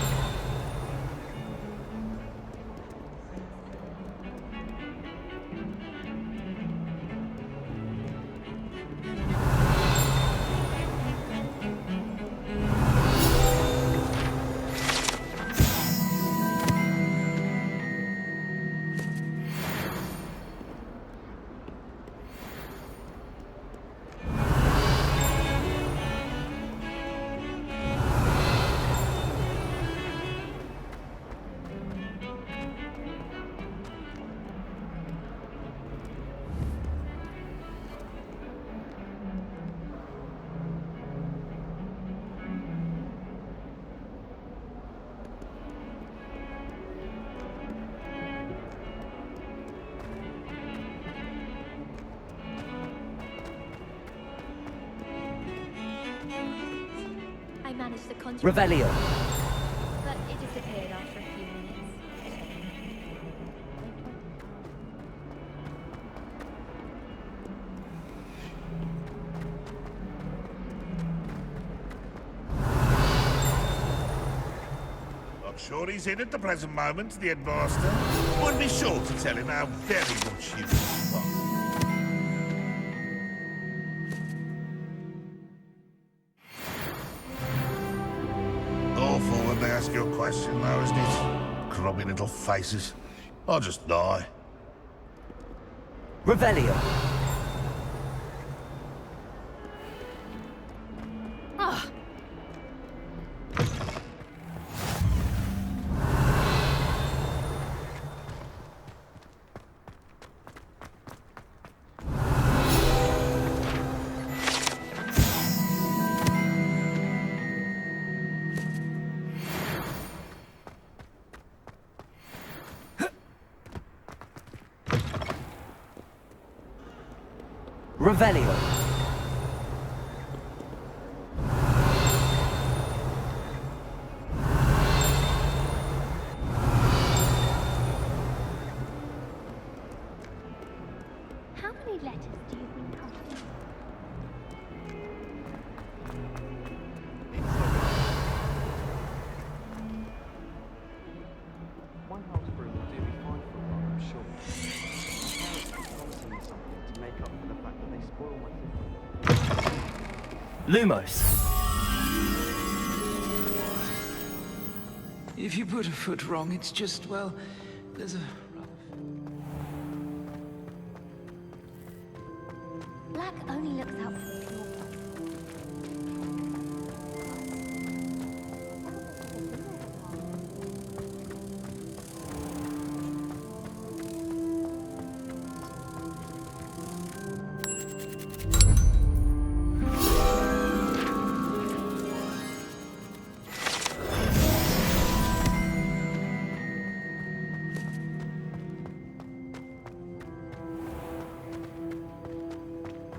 managed to conjure Revelio. but it disappeared after a few minutes. I'm sure he's in at the present moment, the headmaster. Would be sure to tell him how very much you respond. Awful when they ask you a question, though, isn't it? Grubby little faces. I'll just die. Revelio. Ah, Revelio. How many letters do you think are here? One house brew will do me fine for a while, I'm sure. My parents are promising me something to make up for the fact that they spoil my Lumos. If you put a foot wrong, it's just, well, there's a Black only looks out for the small.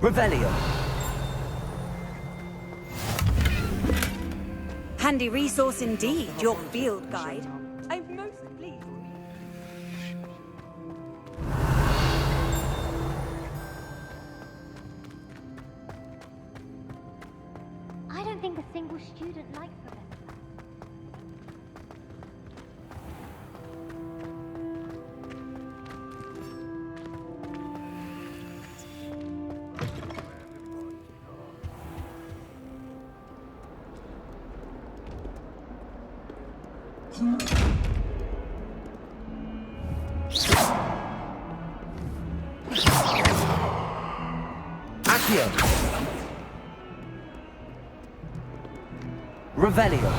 Revelio. Handy resource indeed, your field guide. I'm most pleased. I don't think a single student likes Professor. Accio. Revelio.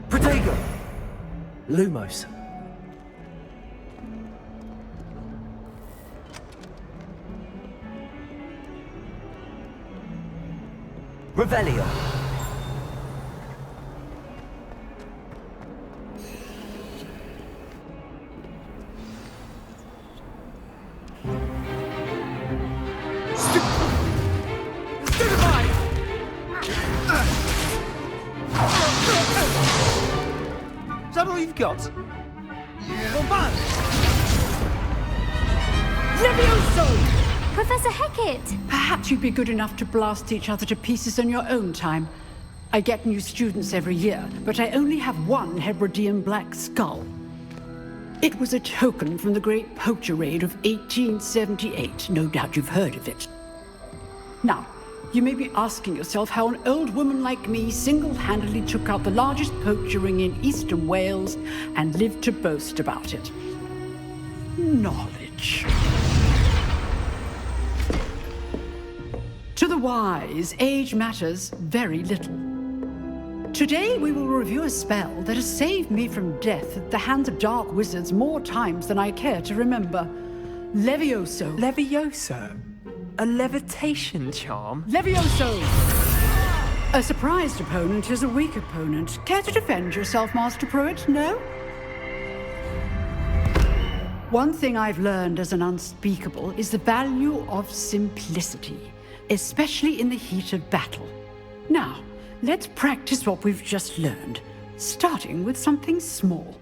Protego. Lumos. Revelio. Is that all you've got? Yeah. Levioso! Professor Hecat! Perhaps you'd be good enough to blast each other to pieces in your own time. I get new students every year, but I only have one Hebridean black skull. It was a token from the Great Poacher Raid of 1878. No doubt you've heard of it. Now, you may be asking yourself how an old woman like me single-handedly took out the largest poacher ring in eastern Wales and lived to boast about it. Knowledge. To the wise, age matters very little. Today we will review a spell that has saved me from death at the hands of dark wizards more times than I care to remember. Levioso. Levioso? A levitation charm? Levioso! A surprised opponent is a weak opponent. Care to defend yourself, Master Pruitt? No? One thing I've learned as an unspeakable is the value of simplicity, especially in the heat of battle. Now, let's practice what we've just learned, starting with something small.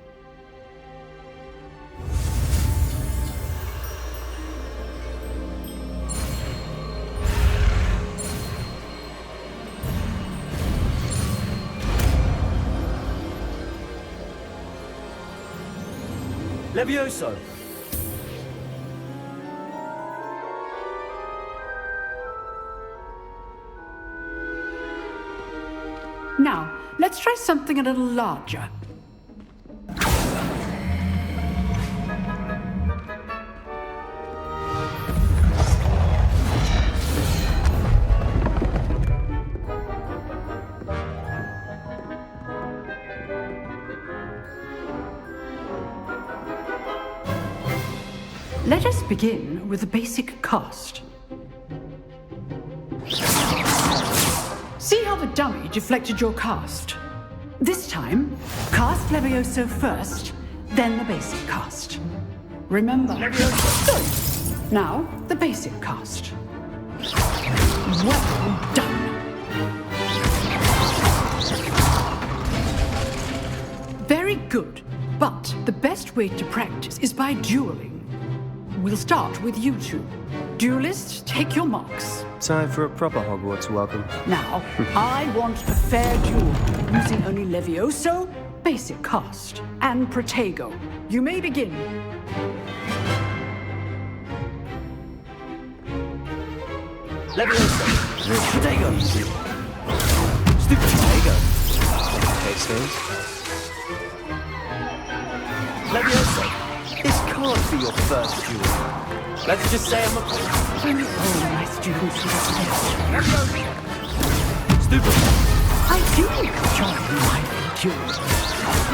Levioso! Now, let's try something a little larger. Let us begin with the basic cast. See how the dummy deflected your cast? This time, cast Levioso first, then the basic cast. Remember, Levioso. Now, the basic cast. Well done. Very good, but the best way to practice is by dueling. We'll start with you two. Duelists, take your marks. Time for a proper Hogwarts welcome. Now, I want a fair duel, using only Levioso, basic cast, and Protego. You may begin. Levioso! Protego! Stupid Protego! Okay, Steve. Levioso! This can't be your first duel. Let's just say I'm a... Oh, my students will Stupid. I do enjoy my duels.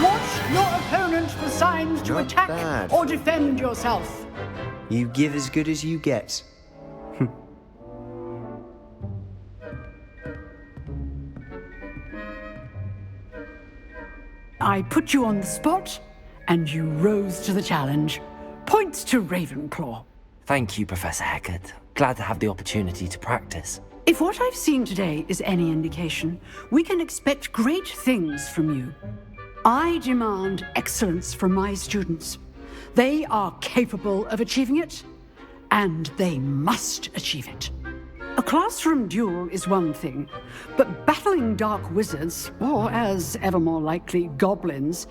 Watch your opponent for signs to Not attack bad. or defend yourself. You give as good as you get. I put you on the spot, and you rose to the challenge. Points to Ravenclaw. Thank you, Professor Hecat. Glad to have the opportunity to practice. If what I've seen today is any indication, we can expect great things from you. I demand excellence from my students. They are capable of achieving it, and they must achieve it. A classroom duel is one thing, but battling dark wizards, or as ever more likely, goblins,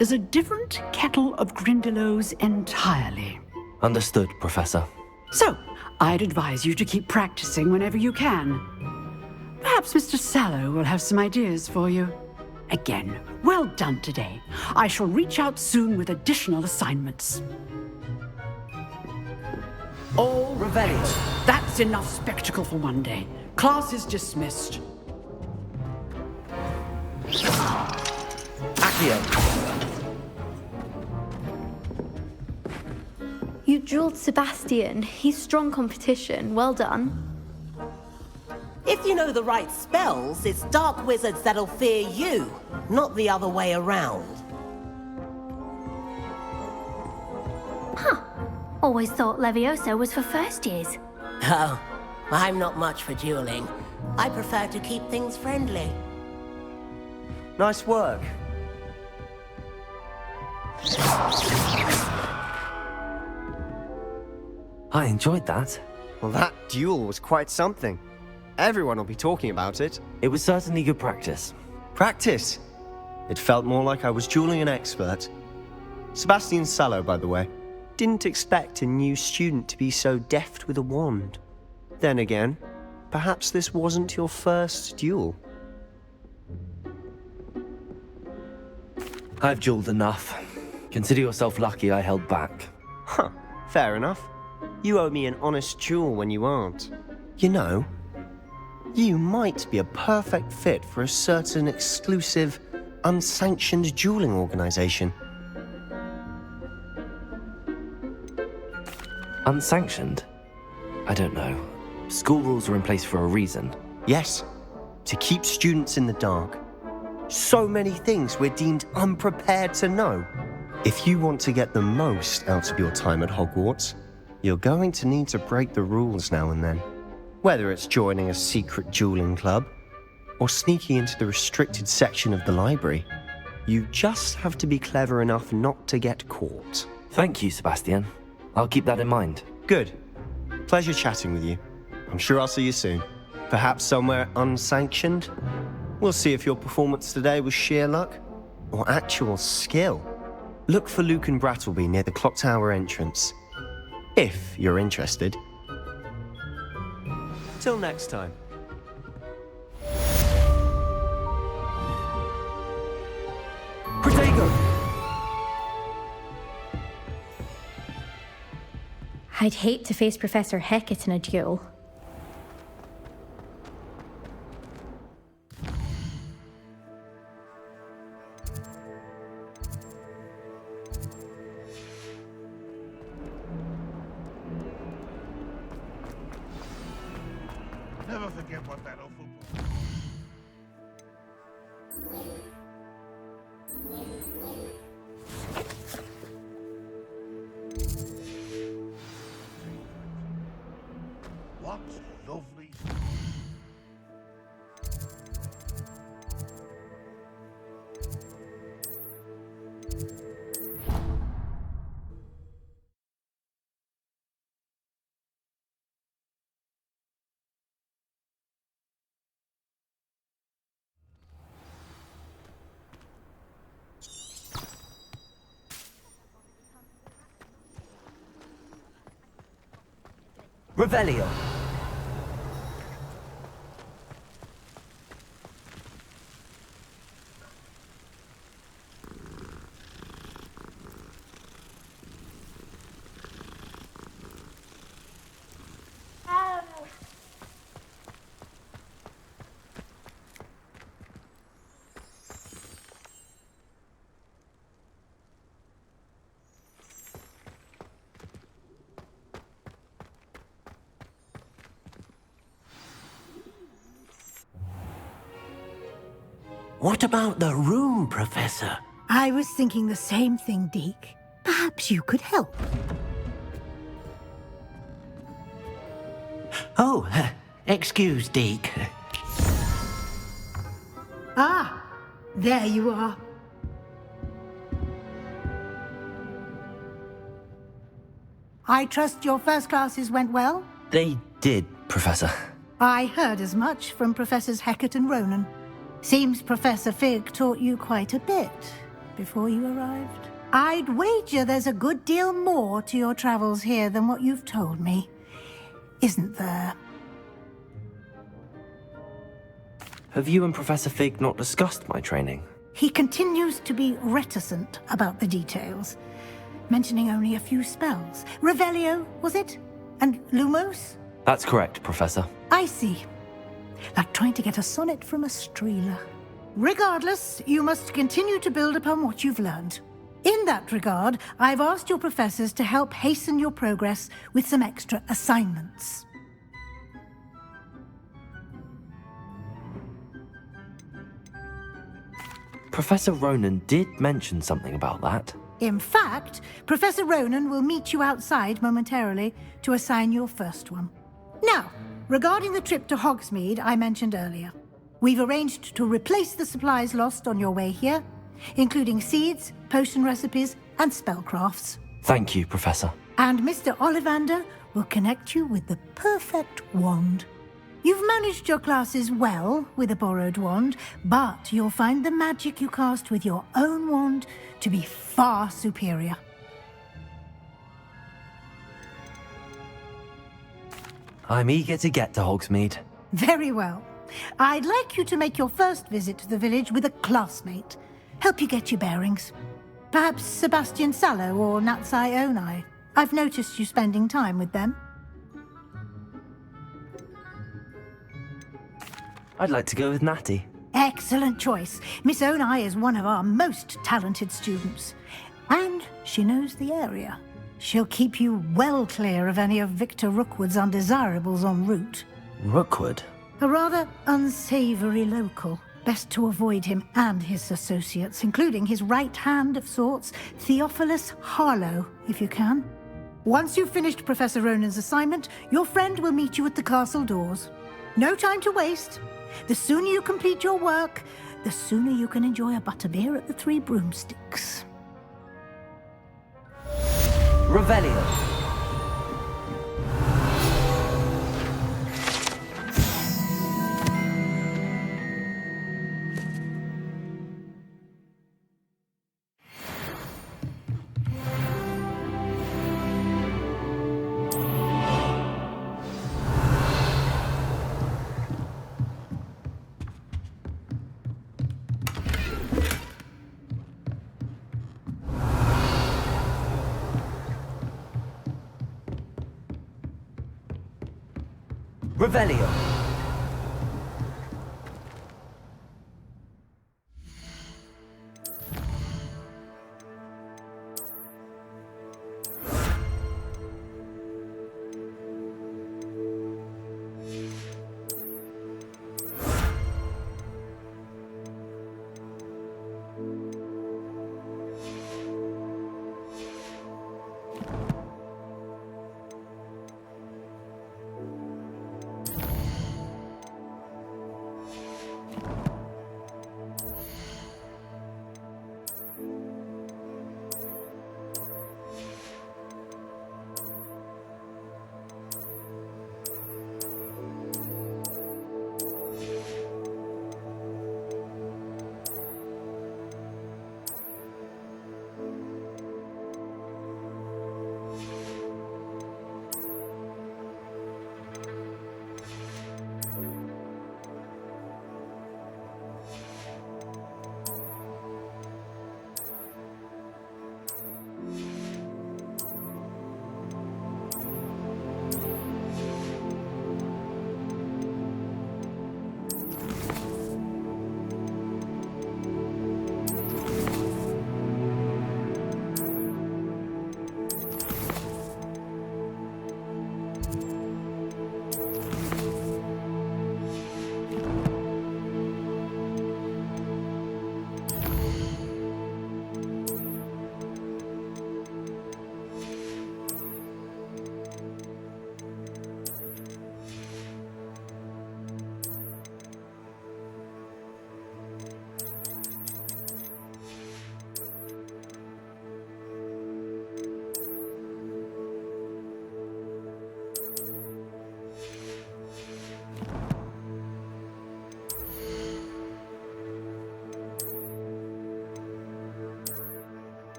is a different kettle of Grindylows entirely. Understood, Professor. So, I'd advise you to keep practicing whenever you can. Perhaps Mr. Sallow will have some ideas for you. Again, well done today. I shall reach out soon with additional assignments. All Revelio. That's enough spectacle for one day. Class is dismissed. Accio. You dueled Sebastian. He's strong competition. Well done. If you know the right spells, it's dark wizards that'll fear you, not the other way around. Huh. Always thought Levioso was for first years. Oh, I'm not much for dueling. I prefer to keep things friendly. Nice work. I enjoyed that. Well, that duel was quite something. Everyone will be talking about it. It was certainly good practice. Practice? It felt more like I was dueling an expert. Sebastian Sallow, by the way. Didn't expect a new student to be so deft with a wand. Then again, perhaps this wasn't your first duel. I've dueled enough. Consider yourself lucky I held back. Huh, fair enough. You owe me an honest duel when you aren't. You know, you might be a perfect fit for a certain exclusive, unsanctioned dueling organization. Unsanctioned? I don't know. School rules are in place for a reason. Yes, to keep students in the dark. So many things we're deemed unprepared to know. If you want to get the most out of your time at Hogwarts, you're going to need to break the rules now and then. Whether it's joining a secret dueling club, or sneaking into the restricted section of the library, you just have to be clever enough not to get caught. Thank you, Sebastian. I'll keep that in mind. Good. Pleasure chatting with you. I'm sure I'll see you soon. Perhaps somewhere unsanctioned? We'll see if your performance today was sheer luck, or actual skill. Look for Luke and Brattleby near the clock tower entrance, if you're interested. Till next time. Protego! I'd hate to face Professor Hecat in a duel. Never forget what that awful... What lovely... Revelio! What about the room, Professor? I was thinking the same thing, Deke. Perhaps you could help. Oh, excuse, Deke. Ah, there you are. I trust your first classes went well? They did, Professor. I heard as much from Professors Hecat and Ronan. Seems Professor Fig taught you quite a bit before you arrived. I'd wager there's a good deal more to your travels here than what you've told me. Isn't there? Have you and Professor Fig not discussed my training? He continues to be reticent about the details, mentioning only a few spells. Revelio, was it? And Lumos? That's correct, Professor. I see. Like trying to get a sonnet from a streeler. Regardless, you must continue to build upon what you've learned. In that regard, I've asked your professors to help hasten your progress with some extra assignments. Professor Ronan did mention something about that. In fact, Professor Ronan will meet you outside momentarily to assign your first one. Now, regarding the trip to Hogsmeade I mentioned earlier, we've arranged to replace the supplies lost on your way here, including seeds, potion recipes, and spellcrafts. Thank you, Professor. And Mr. Ollivander will connect you with the perfect wand. You've managed your classes well with a borrowed wand, but you'll find the magic you cast with your own wand to be far superior. I'm eager to get to Hogsmeade. Very well. I'd like you to make your first visit to the village with a classmate. Help you get your bearings. Perhaps Sebastian Sallow or Natsai Onai. I've noticed you spending time with them. I'd like to go with Natty. Excellent choice. Miss Onai is one of our most talented students. And she knows the area. She'll keep you well clear of any of Victor Rookwood's undesirables en route. Rookwood? A rather unsavory local. Best to avoid him and his associates, including his right hand of sorts, Theophilus Harlow, if you can. Once you've finished Professor Ronan's assignment, your friend will meet you at the castle doors. No time to waste. The sooner you complete your work, the sooner you can enjoy a butterbeer at the Three Broomsticks. Revelio. Revelio.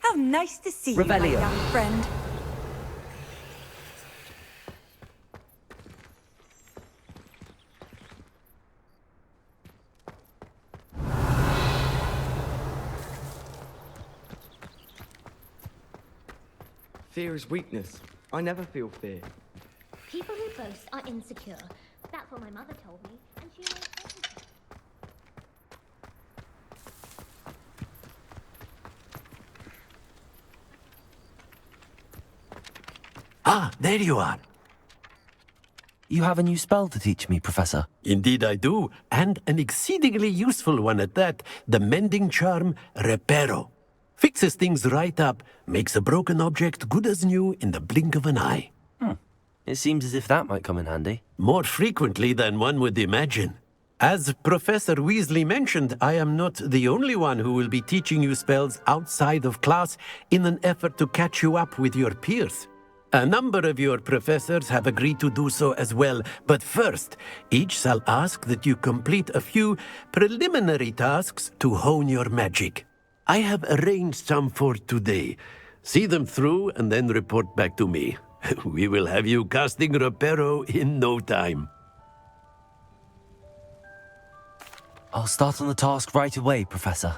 How nice to see you, my Revelio. young friend. Fear is weakness. I never feel fear. People who boast are insecure. That's what my mother told me, and she knows everything. Ah, there you are. You have a new spell to teach me, Professor. Indeed I do, and an exceedingly useful one at that, the mending charm Reparo. Fixes things right up, makes a broken object good as new in the blink of an eye. It seems as if that might come in handy. More frequently than one would imagine. As Professor Weasley mentioned, I am not the only one who will be teaching you spells outside of class in an effort to catch you up with your peers. A number of your professors have agreed to do so as well, but first, each shall ask that you complete a few preliminary tasks to hone your magic. I have arranged some for today. See them through and then report back to me. We will have you casting Reparo in no time. I'll start on the task right away, Professor.